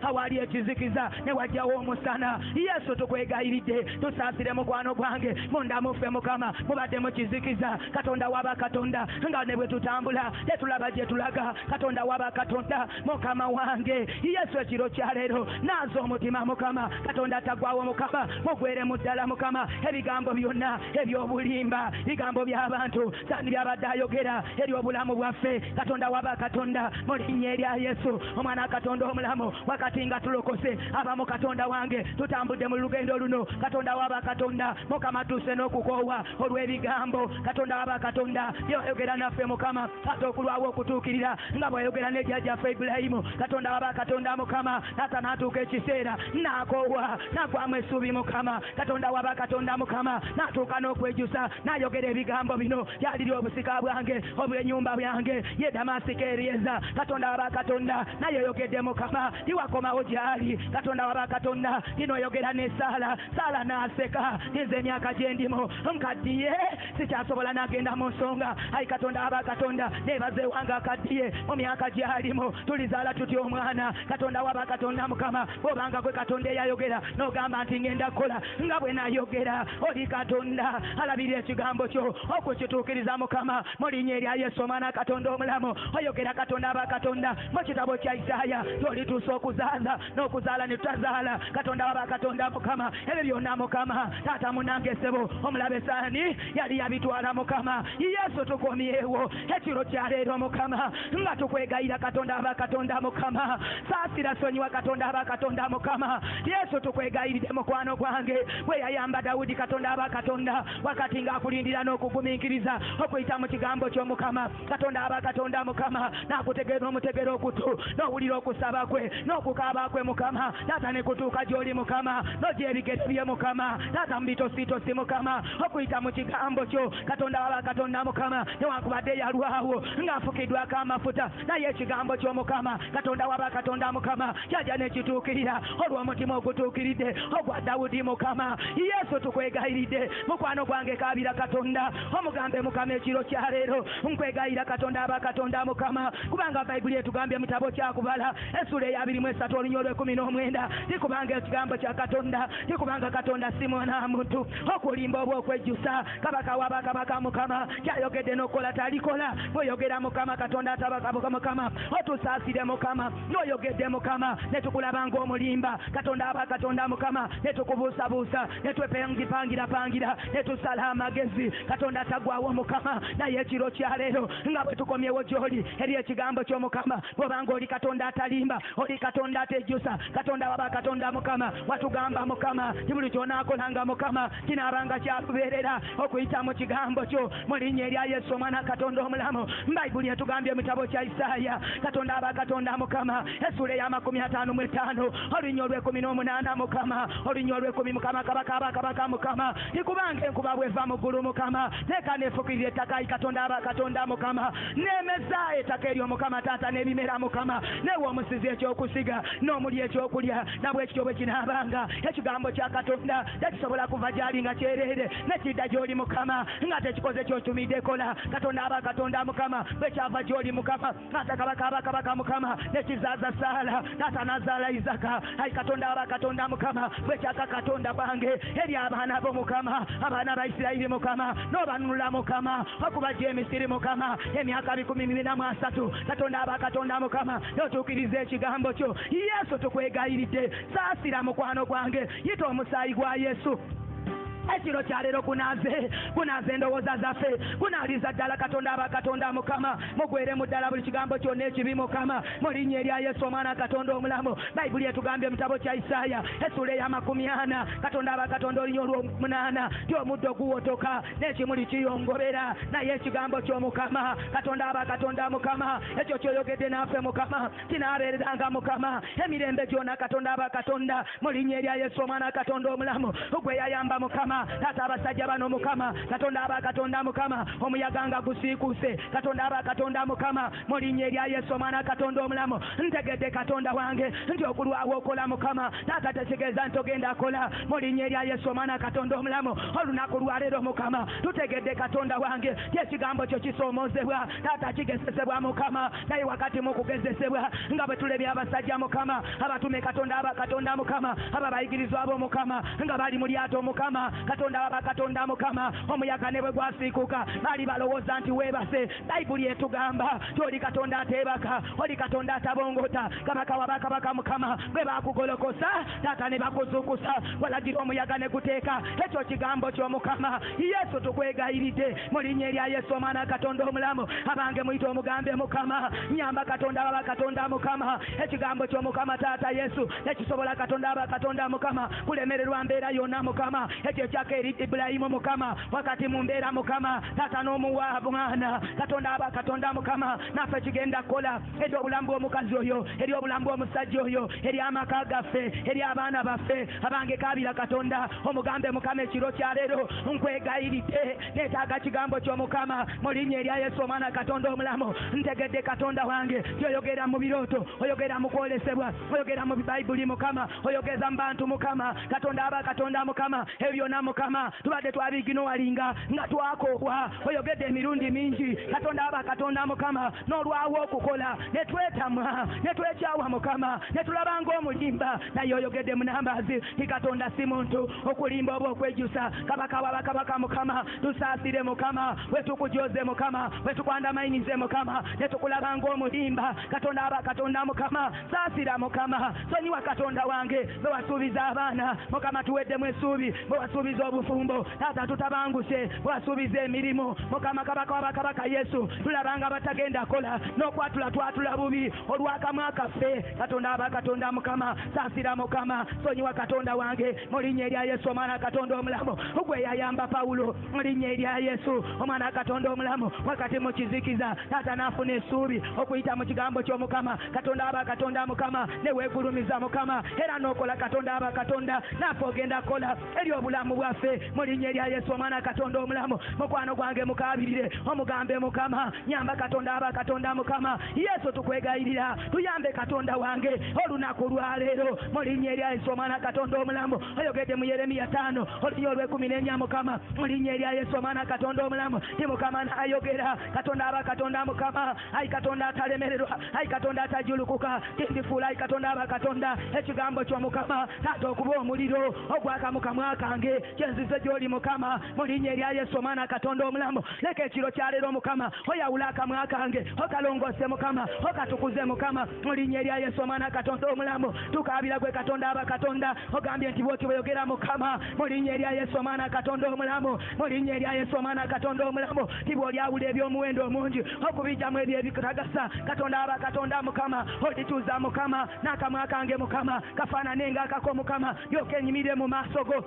awali ekizikiza ne wajjawo omusana yesu tukwegayiridde tusaasire mukwano gwange munda muffe mukama mubadde mu kizikiza katonda waba katonda nga ne bwe tutambula tetulaba gye tulaga katonda waba katonda mukama wange yesu ekiro kyaleero naaza omutima mukama katonda tagwawo mukama mugwere mu ddala mukama ebigambo byonna eby'obulimba bigambo by'abantu sani byabadde ayogera eri obulamu bwaffe katonda waba katonda mu linnya erya yesu omwana katonda omulamu wakati nga tulokose abamu katonda wange tutambudde mu lugendo luno katonda waba katonda mukama tuuse n'okukoowa olw'ebigambo katonda waba katonda byoyogera naffe mukama ate okulwawo okutuukirira nga bwayogera ne jjajjaffe ibulayimu katonda waba katonda mukama taata n'atuuka ekiseera n'akoowa n'agwamu essuubi mukama katonda waba katonda mukama natuuka n'okwejusa n'ayogera ebigambo bino byaliri obusika bwange obw'ennyumba byange ye Damasiko Erieza katonda wa bakatonda naye oyogedde mukama tiwakomawo gyali katonda wa bakatonda kino oyogera ne Saala n'aseka nze emyaka gye ndimu nkaddiye sikyasobola n'agenda mu nsonga ayi katonda wa bakatonda neebaze wange akaddiye mu myaka gy'alimu tulizaala tutya omwana katonda wa bakatonda mukama bw'obanga gwe katonda eyayogera n'ogamba nti ngenda kukola nga bwe nayogera oli katonda alabirira ekigambo kyo okukituukiriza mukama mu linnya erya Yesu omwana katonda omulamu oyogera katonda abakatonda mu kitabo kya Isaaya tolituusa okuzaaza n'okuzaala ne tutazaala katonda wabakatonda mukama ebyo byonna mukama taata munange ssebo omulabe saani yali yabitwala mukama Yesu tukomyewo ekiro kya leero mukama nga tukwegayira katonda abakatonda mukama saasira sonyiwa katonda abakatonda mukama Yesu tukwegayiridde mukwano gwange bwe yayamba Dawudi katonda abakatonda wakati ng'akulindira n'okugumiikiriza okuyita mu kigambo ky'omukama katonda abakatonda mukama n'akutegeera omutegero okutu n'owulira okusaba kwe n'okukaaba kwe mukama taata ne kutuuka gy'oli mukama n'ogyebigere bye mukama taata mu bitositosi mukama okuyita mu kigambo kyo katonda wabakatonda mukama newankubadde yalwawo ng'afukiddwako amafuta naye ekigambo ky'omukama katonda wabakatonda mukama kyajja nekituukirira olw'omutima ogutuukiridde ogwa Dawudi mukama Yesu tukwegayiridde mukwano gwange kaabira katonda omugambe mukama ekiro kya leero nkwegayira katonda abakatonda mukama kubanga Bayibuli etugambye mu kitabo kyakubala essula eya 23 olunya olw'19 tikubanga ekigambo kya katonda tikubanga katonda si mwana muntu okulimba obwo okwejjusa kabaka wabakabaka mukama kyayogedde n'okukola talikola bw'oyogera mukama katonda atabaka mukama otusaasire mukama n'oyogedde mukama netukulabanga omulimba katonda abakatonda mukama netukubuusabuusa netwepangira netusala amagezi katonda tagwawo mukama naye ekiro kya leero nga bwe tukomyewo gy'oli eri ekigambo ky'omukama bw'obanga oli katonda atalimba oli katonda atejjusa katonda wabakatonda mukama watugamba mukama ti buli kyonaakolanga mukama kinaabanga kyalubeerera okuyita mu kigambo kyo mu linnya erya Yesu omwana katonda omulamu Bayibuli etugambye mu kitabo kya Isaaya katonda abakatonda mukama essula eya 55 olunya olw'18 mukama olunya olw'10 mukama kabaka mukama ikubanga enkuba bweva mu ggulu mukama teeka nefukirira ettaka katonda abakatonda mukama nemeza ettaka eryo mukama taata n'ebimera mukama newa omusizi ekyokusiga n'omuli ekyokulya nabwe ekityo bwe kinaabanga ekigambo kya katonda tekisobola kuva gyali nga kyereere nekidda gy'oli mukama nga tekikoze kyotumidde kola katonda abakatonda mukama bwe kyava gy'oli mukama taata kabaka mukama nekizaaza Saala taata nazaala Isaka ayi katonda abakatonda mukama bwe kyaka katonda bange eri abaana bo mukama abaana ba Isirayiri mukama n'obanunula mukama okubajja emisiri mukama emyaka 203 katonda abakatonda mukama n'otuukiriza ekigambo kyo Yesu tukwegayiridde saasira mukwano gwange yita omusaayi gwa Yesu ekiro kya leero kunaaze endowooza zaffe kunaaliza ddala katonda abakatonda mukama mugwere ddala buli kigambo kyonna ekibi mukama mu linnya erya Yesu omwana katonda omulamu Bayibuli etugambye mu kitabo kya Isaaya essula eya 40 katonda abakatonda olunya olw'8 ti omuddo guwotoka n'ekimuli kiyongobera naye ekigambo ky'omukama katonda abakatonda mukama ekyo kyoyogedde naffe mukama kinaabeereranga mukama emirembe gyonna katonda abakatonda mu linnya erya Yesu omwana katonda omulamu gwe yayamba mukama taata abasajja bano mukama katonda abakatonda mukama omuyaga nga gusiikuuse katonda abakatonda mukama mu linnya erya Yesu omwana katonda omulamu ntegedde katonda wange nti okulwawo okola mukama taata tekigeeza nti ogenda kola mu linnya erya Yesu omwana katonda omulamu olunaku lwaleero mukama tutegedde katonda wange ekigambo kyo kisoomozebwa taata kigezesebwa mukama naye wakati mu kugezesebwa nga bwe tulebye abasajja mukama abatume katonda abakatonda mukama ababayigirizwa abo mukama nga bali mu lyato mukama katonda abakatonda mukama omuyaga ne bwe gwasiikuka bali balowooza nti weebase Bayibuli etugamba tyoli katonda ateebaka oli katonda atabongota kabaka wabakabaka mukama bwe bakugolokosa taata ne bakuzuukusa walagira omuyaga ne guteeka ekyo kigambo ky'omukama Yesu tukwegayiridde mu linnya erya Yesu omwana katonda omulamu abange muyita omugambe mukama nyamba katonda abakatonda mukama ekigambo ky'omukama taata Yesu ekisobola katonda abakatonda mukama kulemererwa mbeera yonna mukama ekyo kyake Ibrahimu mukama wakati mumbeera mukama tata n'omuwa mwana katonda aba katonda mukama naffe kigenda kola eri obulamu bw'omukazi oyo eri obulamu bw'omusajja oyo eri amaka gaffe eri abaana baffe abange kabira katonda omugambe mukama ekiro kya leero nkwegayiridde neetaaga kigambo ky'omukama mu linnya erya Yesu omwana katonda omulamu ntegedde katonda wange tyoyogera mu birooto oyogera mu kwolesebwa oyogera mu Bayibuli mukama oyogeza mu bantu mukama katonda aba katonda mukama ebyo na mukama tubadde twabiginowalinga nga twakoobwa oyogedde emirundi mingi katonda aba katonda mukama n'olwawo okukola netwetamwa netwekyawa mukama netulabanga omulimba naye oyogedde munambazi ni katonda si muntu okulimba oba okwejusa kabaka wabakabaka mukama tusaasire mukama wetukujoze mukama wetukwandamayinize mukama netukulabanga omulimba katonda aba katonda mukama saasira mukama sonyiwa katonda wange bewasuubiza abaana mukama tuweddemu essuubi bewasuubiza obufumbo taata tutabanguse bewasuubiza emirimu mukama kabaka wabakabaka Yesu tulabanga batagenda kola n'okwatula twatula bubi olwakamwa kaffe katonda aba katonda mukama saasira mukama sonyiwa katonda wange mu linnya erya Yesu omwana katonda omulamu gwe yayamba Pawulo mu linnya erya Yesu omwana katonda omulamu wakati mu kizikiza taata n'afuna essuubi okuyita mu kigambo ky'omukama katonda aba katonda mukama neweegulumiza mukama era n'okola katonda aba katonda naffe ogenda kola eri obulamu bwaffe mu linnya erya Yesu omwana katonda omulamu mukwano gwange mukabirire omugambe mukama nyamba katonda aba katonda mukama Yesu tukwegayirira tuyambe katonda wange olunaku lwa leero mu linnya erya Yesu omwana katonda omulamu oyogedde mu Yeremiya 5 olunya olw'14 mukama mu linnya erya Yesu omwana katonda omulamu ti mukama n'ayogera katonda aba katonda mukama ayi katonda atalemererwa ayi katonda atajulukuka tindifuula ayi katonda aba katonda ekigambo ky'omukama taata okuba omuliro ogwaka mukamwa kange kyenzize gy'oli mukama mu linnya erya Yesu omwana katonda omulamu leka ekiro kya leero mukama oyawula akamwa kange okalongose mukama okatukuze mukama mu linnya erya Yesu omwana katonda omulamu tukaabira gwe katonda aba katonda ogambye nti bwoti bweyogera mukama mu linnya erya Yesu omwana katonda omulamu mu linnya erya Yesu omwana katonda omulamu ti bw'olyawula eby'omuwendo omungi okubijjamu ebyo ebikutagasa katonda aba katonda mukama olituuza mukama n'akamwa kange mukama kafaanane ng'akako mukama yoka enyimirire mu maaso go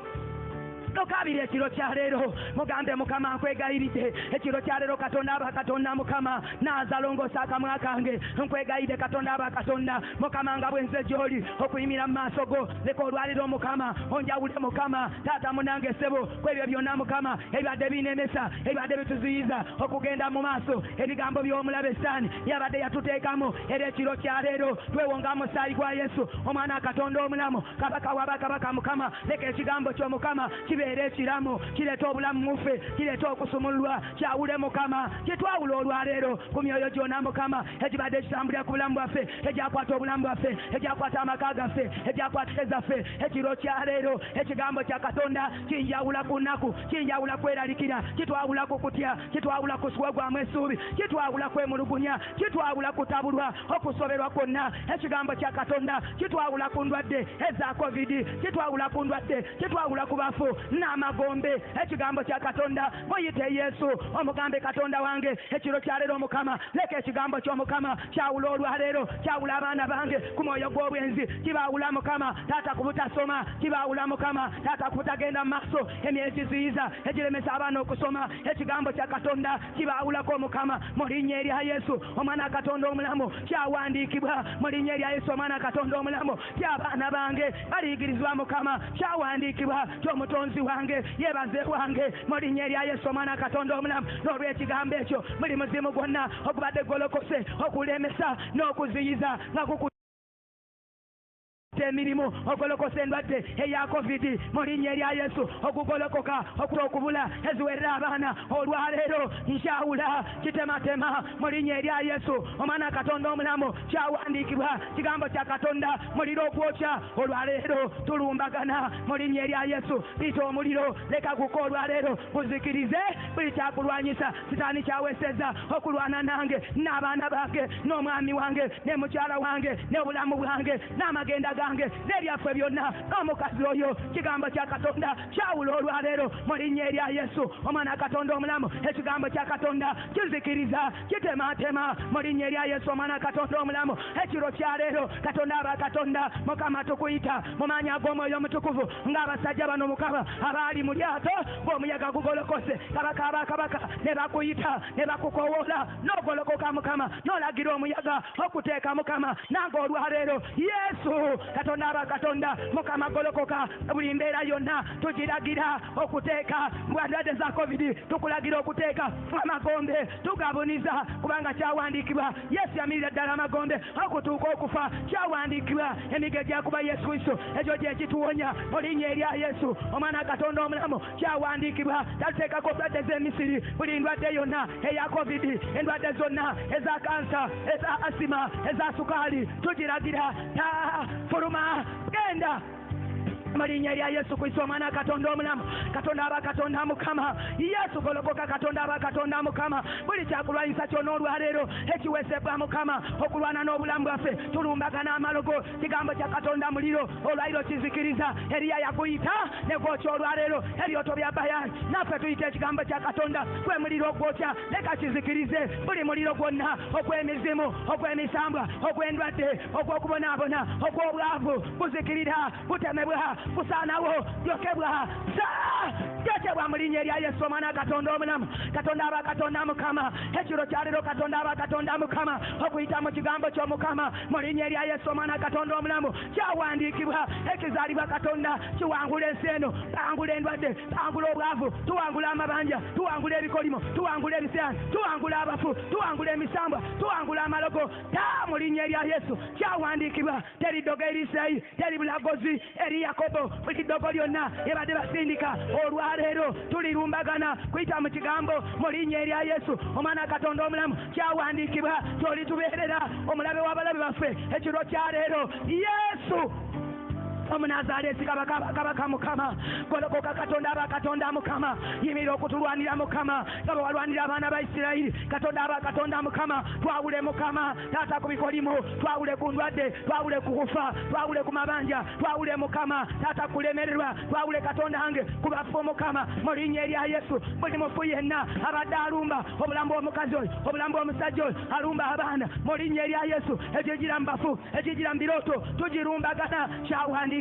tukabire ekiro kya leero mugambe mukama nkwegayiridde ekiro kya leero katonda aba katonda mukama naazalongosa akamwa kange nkwegayidde katonda aba katonda mukama nga bwenze gy'oli okuyimira mu maaso go leka olwaliro mukama onjawule mukama taata munange ssebo kwebyo byonna mukama ebibadde binemesa ebibadde bituziyiza okugenda mu maaso ebigambo by'omulabe Setaani yabadde yatuteekamu era ekiro kya leero twewonga musaayi gwa Yesu omwana katonda omulamu kabaka wabakabaka mukama leka ekigambo ky'omukama kibeere ekiramu kireeta obulamu muffe kireeta okusumululwa kyawule mukama kitwawula olwaleero ku myoyo gyonna mukama ekibadde kitambulira ku bulamu bwaffe egyakwata obulamu bwaffe egyakwata amaka gaffe egyakwata ezaffe ekiro kya leero ekigambo kya katonda kinjawula ku nnaku kinjawula kweralikira kitwawula ku kutya kitwawula kusuwagwamu essuubi kitwawula kwemulugunya kitwawula kutabulwa okusoberwa kwonna ekigambo kya katonda kitwawula ku ndwadde eza covid kitwawula ku ndwadde kitwawula ku bafu n'amagombe ekigambo kya katonda muyite Yesu omugambe katonda wange ekiro kya leero mukama leka ekigambo ky'omukama kyawula olwaleero kyawula abaana bange ku mwoyo gw'obwenzi kibaawula mukama taata ku butasoma kibaawula mukama taata ku butagenda mu maaso emyezi ziyiza egiremesa abaana okusoma ekigambo kya katonda kibaawulako mukama mu linnya erya Yesu omwana katonda omulamu kyawandiikibwa mu linnya erya Yesu omwana katonda omulamu ky'abaana bange baliyigirizibwa mukama kyawandiikibwa ky'omutonzi wange yebaze wange mu linnya erya Yesu omwana katonda omulamu n'olw'ekigambo ekyo buli muzimu gwonna ogubadde golokose okulemesa n'okuziyiza nga emirimu ogolokosa endwadde eya covid mu linnya erya Yesu okugolokoka okubula eziwerera abaana olwaleero nkyawula kitematema mu linnya erya Yesu omwana katonda omulamu kyawandiikibwa kigambo kya katonda muliro ogwokya olwaleero tulumbagana mu linnya erya Yesu biita omuliro leka guko olwaleero guzikirize buli kyakulwanyisa sitaani kyaweseza okulwana nange n'abaana bange n'omwami wange ne mukyala wange n'obulamu bwange n'amagenda gange lyange n'eryaffe byonna n'omukazi oyo kigambo kya Katonda kyawula olwaleero mu linnya erya Yesu omwana Katonda omulamu ekigambo kya Katonda kizikiriza kitematema mu linnya erya Yesu omwana Katonda omulamu ekiro kya leero Katonda aba Katonda Mukama tukuyita mu maanyi ag'omwoyo omutukuvu ng'abasajja bano Mukama abaali mu lyato ng'omuyaga gugolokose kabaka ne bakuyita ne bakukowoola n'ogolokoka Mukama n'olagira omuyaga okuteeka Mukama nange olwaleero Yesu Katonda aba Katonda Mukama golokoka buli mbeera yonna tugiragira okuteeka mbwadde za COVID tukulagira okuteeka amagombe tugabuniza kubanga kyawandiikibwa Yesu yamirira ddala amagombe okutuuka okufa kyawandiikibwa emige gyakuba Yesu Kristo ekyo gye kituwonya mu linnya erya Yesu omwana Katonda omulamu kyawandiikibwa tateekako endwadde z'emisiri buli ndwadde yonna eya COVID endwadde zonna eza kansa eza asima eza sukaali tugiragira fuluma genda malinnya erya Yesu Kristo omwana Katonda omulamu Katonda aba Katonda Mukama Yesu golokoka Katonda aba Katonda Mukama buli kyakulwanyisa kyonna olwaleero ekiweesebwa Mukama okulwana n'obulamu bwaffe tulumbagana amalogo kigambo kya Katonda muliro olwaliro kizikiriza Eriya yakuyita ne gwokya olwaleero ebyoto bya Bayali naffe tuyita ekigambo kya Katonda gwe muliro gwokya leka kizikirize buli muliro gwonna ogw'emizimu ogw'emisambwa ogw'endwadde ogw'okubonaabona ogw'obwavu guzikirira gutemebwa kusaanawo byokebwa byokebwa mu linnya erya Yesu omwana Katonda omulamu Katonda aba Katonda Mukama ekiro kya leero Katonda aba Katonda Mukama okuyita mu kigambo ky'Omukama mu linnya erya Yesu omwana Katonda omulamu kyawandiikibwa ekizaalibwa Katonda kiwangula ensi eno tuwangula endwadde tuwangula obwavu tuwangula amabanja tuwangula ebikolimo tuwangula ebisaani tuwangula abafu tuwangula emisambwa tuwangula amalogo mu linnya erya Yesu kyawandiikibwa teri ddogo eri Isirayiri teri bulagozi eri Yakobo buli ddogo lyonna ebadde basindika olwaleero tulirumbagana kuyita mu kigambo mu linnya erya Yesu omwana Katonda omulamu kyawandiikibwa tolitubeerera omulabe w'abalabe baffe ekiro kya leero Yesu Omunazaalesi kabaka Mukama golokoka Katonda aba Katonda Mukama yimirira okutulwanira Mukama nga walwanira abaana ba Isirayiri Katonda aba Katonda Mukama twawule Mukama taata ku bikolimo twawule ku ndwadde twawule ku kufa twawule ku mabanja twawule Mukama taata kulemererwa twawule Katonda wange ku bafu Mukama mu linnya erya Yesu buli mufu yenna abadde alumba obulamu bw'omukazi oyo obulamu bw'omusajja oyo alumba abaana mu linnya erya Yesu ekigira mu bafu ekigira mu birooto tugirumbagana kyawandi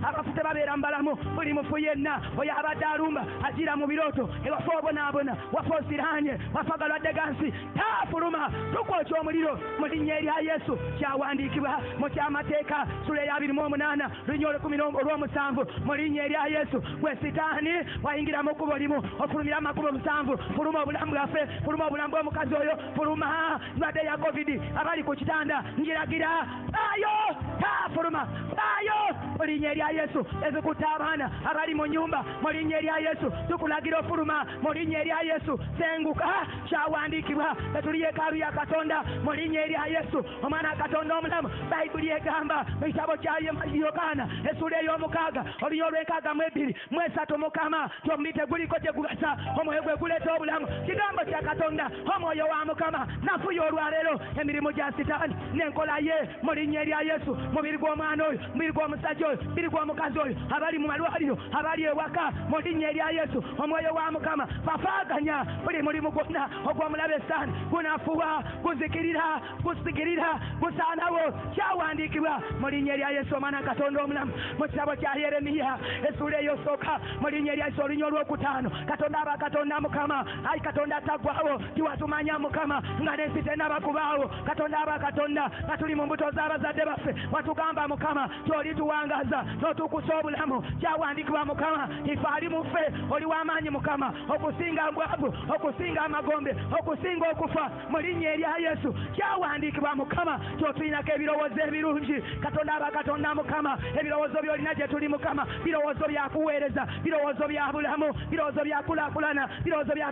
abafu tebabeera mu balamu buli mufu yenna oyo abadde alumba agira mu birooto ewafa obonaabona wafa osiraanye wafa galwadde gansi taafuluma tukwokya omuliro mu linnya erya Yesu kyawandiikibwa mu kyamateeka sula eya 28 lunya 17 mu linnya erya Yesu gwe sitaani wayingira mu kkubo limu ofulumira amakubo 7 fuluma obulamu bwaffe fuluma obulamu bw'omukazi oyo fuluma ndwadde ya COVID abali ku kitanda ngiragira ayo taafuluma ayo mu linnya erya Yesu ezikuta abaana abali mu nyumba mu linnya erya Yesu tukulagira ofuluma mu linnya erya Yesu senguka kyawandiikibwa etuli yeekaalu ya Katonda mu linnya erya Yesu omwana Katonda omulamu Bayibuli egamba mu kitabo kya Yokaana essula ey'omukaaga olunya olw'enkaaga 2 Mukama omubiri teguliko gye gubasa omwoyo gwe guleeta obulamu kigambo kya Katonda omwoyo wa Mukama nafuya olwaleero emirimu gya sitaani n'enkola ye mu linnya erya Yesu mubiri gw'omwana oyo mubiri gw'omusajja oyo mubiri gw'omukazi oyo abali mu malwaliro abali ewaka mu linnya erya Yesu omwoyo wa Mukama bafaaganya buli mulimu gwonna ogw'omulabe Setaani gunafuwa guzikirira gusigirira gusaanawo kyawandiikibwa mu linnya erya Yesu omwana Katonda omulamu mu kitabo kya Yeremiya essula ey'osooka mu linnya erya Yesu olunya olw'okutaano Katonda aba Katonda Mukama ayi Katonda taggwawo tiwatumanya Mukama nga n'ensi tennabakubaawo Katonda aba Katonda nga tuli mu mbuto z'abazadde baffe watugamba Mukama tolituwangaza n'otukusa obulamu kyawandiikibwa Mukama ife ali mu ffe oli w'amaanyi Mukama okusinga mbwavu okusinga amagombe okusinga okufa mu linnya erya Yesu kyawandiikibwa Mukama totuyinako ebirowoozo ebirungi Katonda aba Katonda Mukama ebirowoozo by'olina gye tuli Mukama birowoozo bya kuweereza birowoozo bya bulamu birowoozo bya kulaakulana birowoozo bya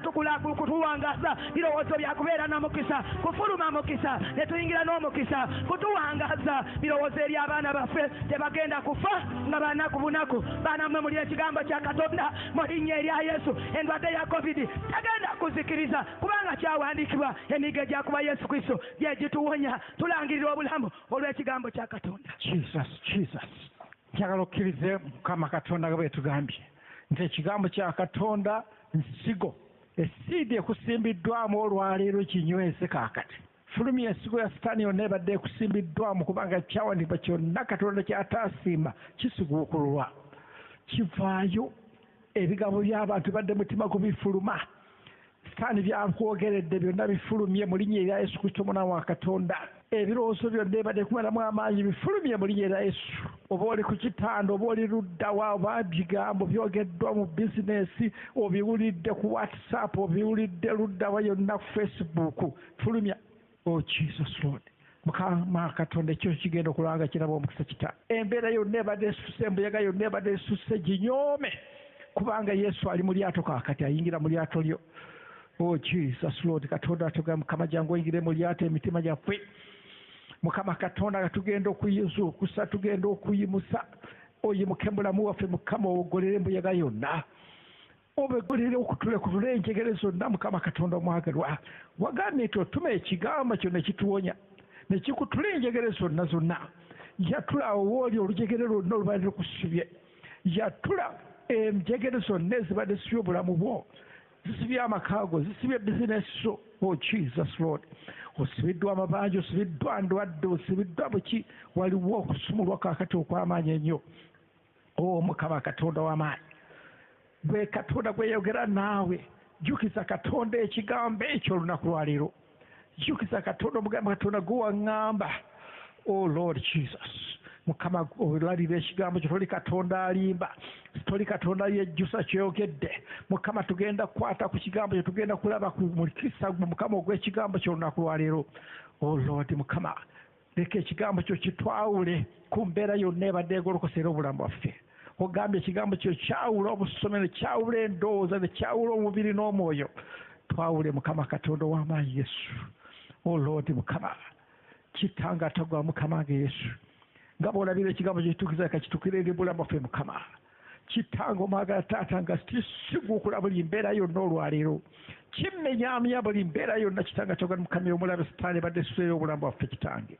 kutuwangaza birowoozo bya kubeera na mukisa kufuluma mukisa ne tuyingira n'omukisa kutuwangaza birowoozo eri abaana baffe tebagenda kufa mufa nga banaku bunaku baana mmwe muli ekigambo kya Katonda mu linnya erya Yesu endwadde ya covid tagenda kuzikiriza kubanga kyawandiikibwa emigo egyakuba Yesu Kristo gye gituwonya tulangirira obulamu olw'ekigambo kya Katonda. Jesus njagala okkirize Mukama Katonda nga bwe tugambye nti ekigambo kya Katonda nsigo esiidi ekusimbiddwamu olwaleero kinyweze kaakati. Fulumya ensigo ya Sitaani yonna ebadde ekusimbiddwamu kubanga kyawandiikibwa kyonna Katonda ky'ataasimba kisiguukululwa. Kivaayo ebigambo by'abantu badde mutima gubifuluma. Sitaani byakwogeredde byonna bifulumye mu linnya erya Yesu Kristo Omwana wa Katonda. Ebirowoozo byonna ebadde kumalamu amaanyi bifulumye mu linnya erya Yesu. Oba oli ku kitanda oba oli luddawa oba bigambo byogeddwa mu bizinesi obiwulidde ku WhatsApp obiwulidde luddawa yonna ku Facebook fulumya. Oh Jesus Lord. Mukama Katonda ekyo kigenda okulanga kiraba omukisa kita. Embeera yonna ebadde esusse embuyaga yonna ebadde esusse ginyoome kubanga Yesu ali mu lyato kaakati ayingira mu lyato lyo. Oh Jesus Lord Katonda atugamba Mukama jangu oyingire mu lyato emitima gyaffe. Mukama Katonda nga tugenda okuyizuukusa tugenda okuyimusa oyimuke mulamu waffe Mukama ogolere embuyaga yonna. Obegolere okutule ku lulenjegere zonna Mukama Katonda omwagalwa. Wagambye nti otuma ekigambo kyo ne kituwonya ne kikutula enjegere zonna. Yatula wooli olujegere lwonna olubadde lukusibye. Yatula enjegere zonna ezibadde zisibye obulamu bwo. Zisibye amaka go, zisibye bizinesi zo. Oh Jesus Lord. Osibiddwa amabanja, osibiddwa ndwadde, osibiddwa buki waliwo okusumulwa kaakati okw'amaanyi ennyo. Oh Mukama Katonda w'amaanyi. Bwe Katonda gweyogera naawe jjukiza Katonda ekigambo ekyo olunaku lwaleero. Jjukiza Katonda omugambo Katonda gwewaŋŋamba. Oh Lord Jesus. Mukama olwalira ekigambo kyo toli Katonda alimba. Toli Katonda yejjusa kyeyogedde. Mukama tugenda kukwata ku kigambo kyo tugenda kulaba ku mulikisa Mukama ogw'ekigambo kyo olunaku lwaleero. Oh Lord Mukama leka ekigambo kyo kitwawule ku mbeera yonna ebadde egolokosera obulamu bwaffe. Ogambye ekigambo kyo kyawula obusome ne kyawula endowooza ne kyawula omubiri n'omwoyo. Twawule Mukama Katonda w'amaanyi Yesu. Oh Lord Mukama kitanga atagwa Mukama nga Yesu. Nga bw'olabira ekigambo kyo kituukiza kakitukire eri bulamu bwaffe Mukama. Kitanga omwagala taata nga kisiguukula buli mbeera yonna olwaleero. Kimenyaamya buli mbeera yonna kitanga kyogera Mukama omulabe Sitaani ebadde esuseera obulamu bwaffe kitange.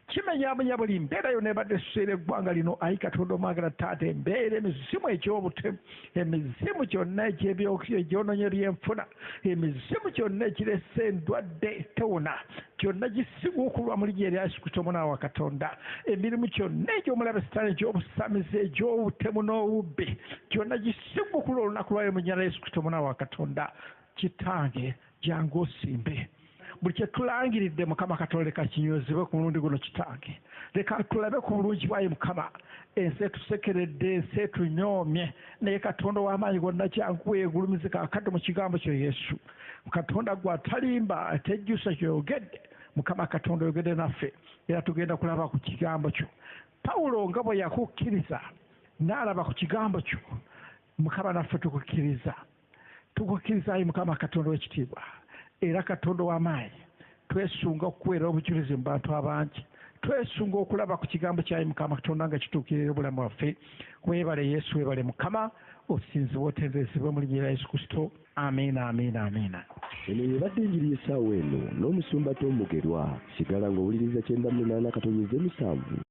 Kimenyaamya buli mbeera yonna ebadde esuseera eggwanga lino ayi Katonda omwagala taata embeera emizimu egy'obutemu emizimu gyonna egy'onoonye by'enfuna emizimu gyonna egirese endwadde tewona gyonna gisiguukulwa mu linnya erya Yesu Kristo Omwana wa Katonda. Emirimu gyonna egy'omulabe Sitaani egy'obusamizi egy'obutemu n'obubbi gyonna gisiguukulwa olunaku lwayo mu linnya erya Yesu Kristo Omwana wa Katonda. Kitange jangu osimbe buli kye tulangiridde Mukama Katonda leka kinywezebwe ku mulundi guno kitange. Leka tulabe ku bulungi bwayo Mukama. Ensi etusekeredde ensi etunyoomye naye Katonda w'amaanyi gonna jangu weegulumize kaakati mu kigambo kyo Yesu. Katonda gwe atalimba atejjusa ky'oyogedde Mukama Katonda oyogedde naffe era tugenda kulaba ku kigambo kyo. Pawulo nga bwe yakukkiriza n'alaba ku kigambo kyo Mukama naffe tukukkiriza. Tukukkirizayo Mukama Katonda w'ekitiibwa era Katonda w'amaanyi twesunga okukuweera obujulizi mu bantu abangi. Twesunga okulaba ku kigambo kyayo Mukama Katonda nga kituukirira obulamu bwaffe. Weebale Yesu, weebale Mukama, osinzibwe otendezebwe mu linnya erya Yesu Kristo. Amiina, amiina, amiina. Eno yebadde enjiri y'essaawa eno n'omusumba Tom Mugerwa. Sigala ng'owuliriza 98.7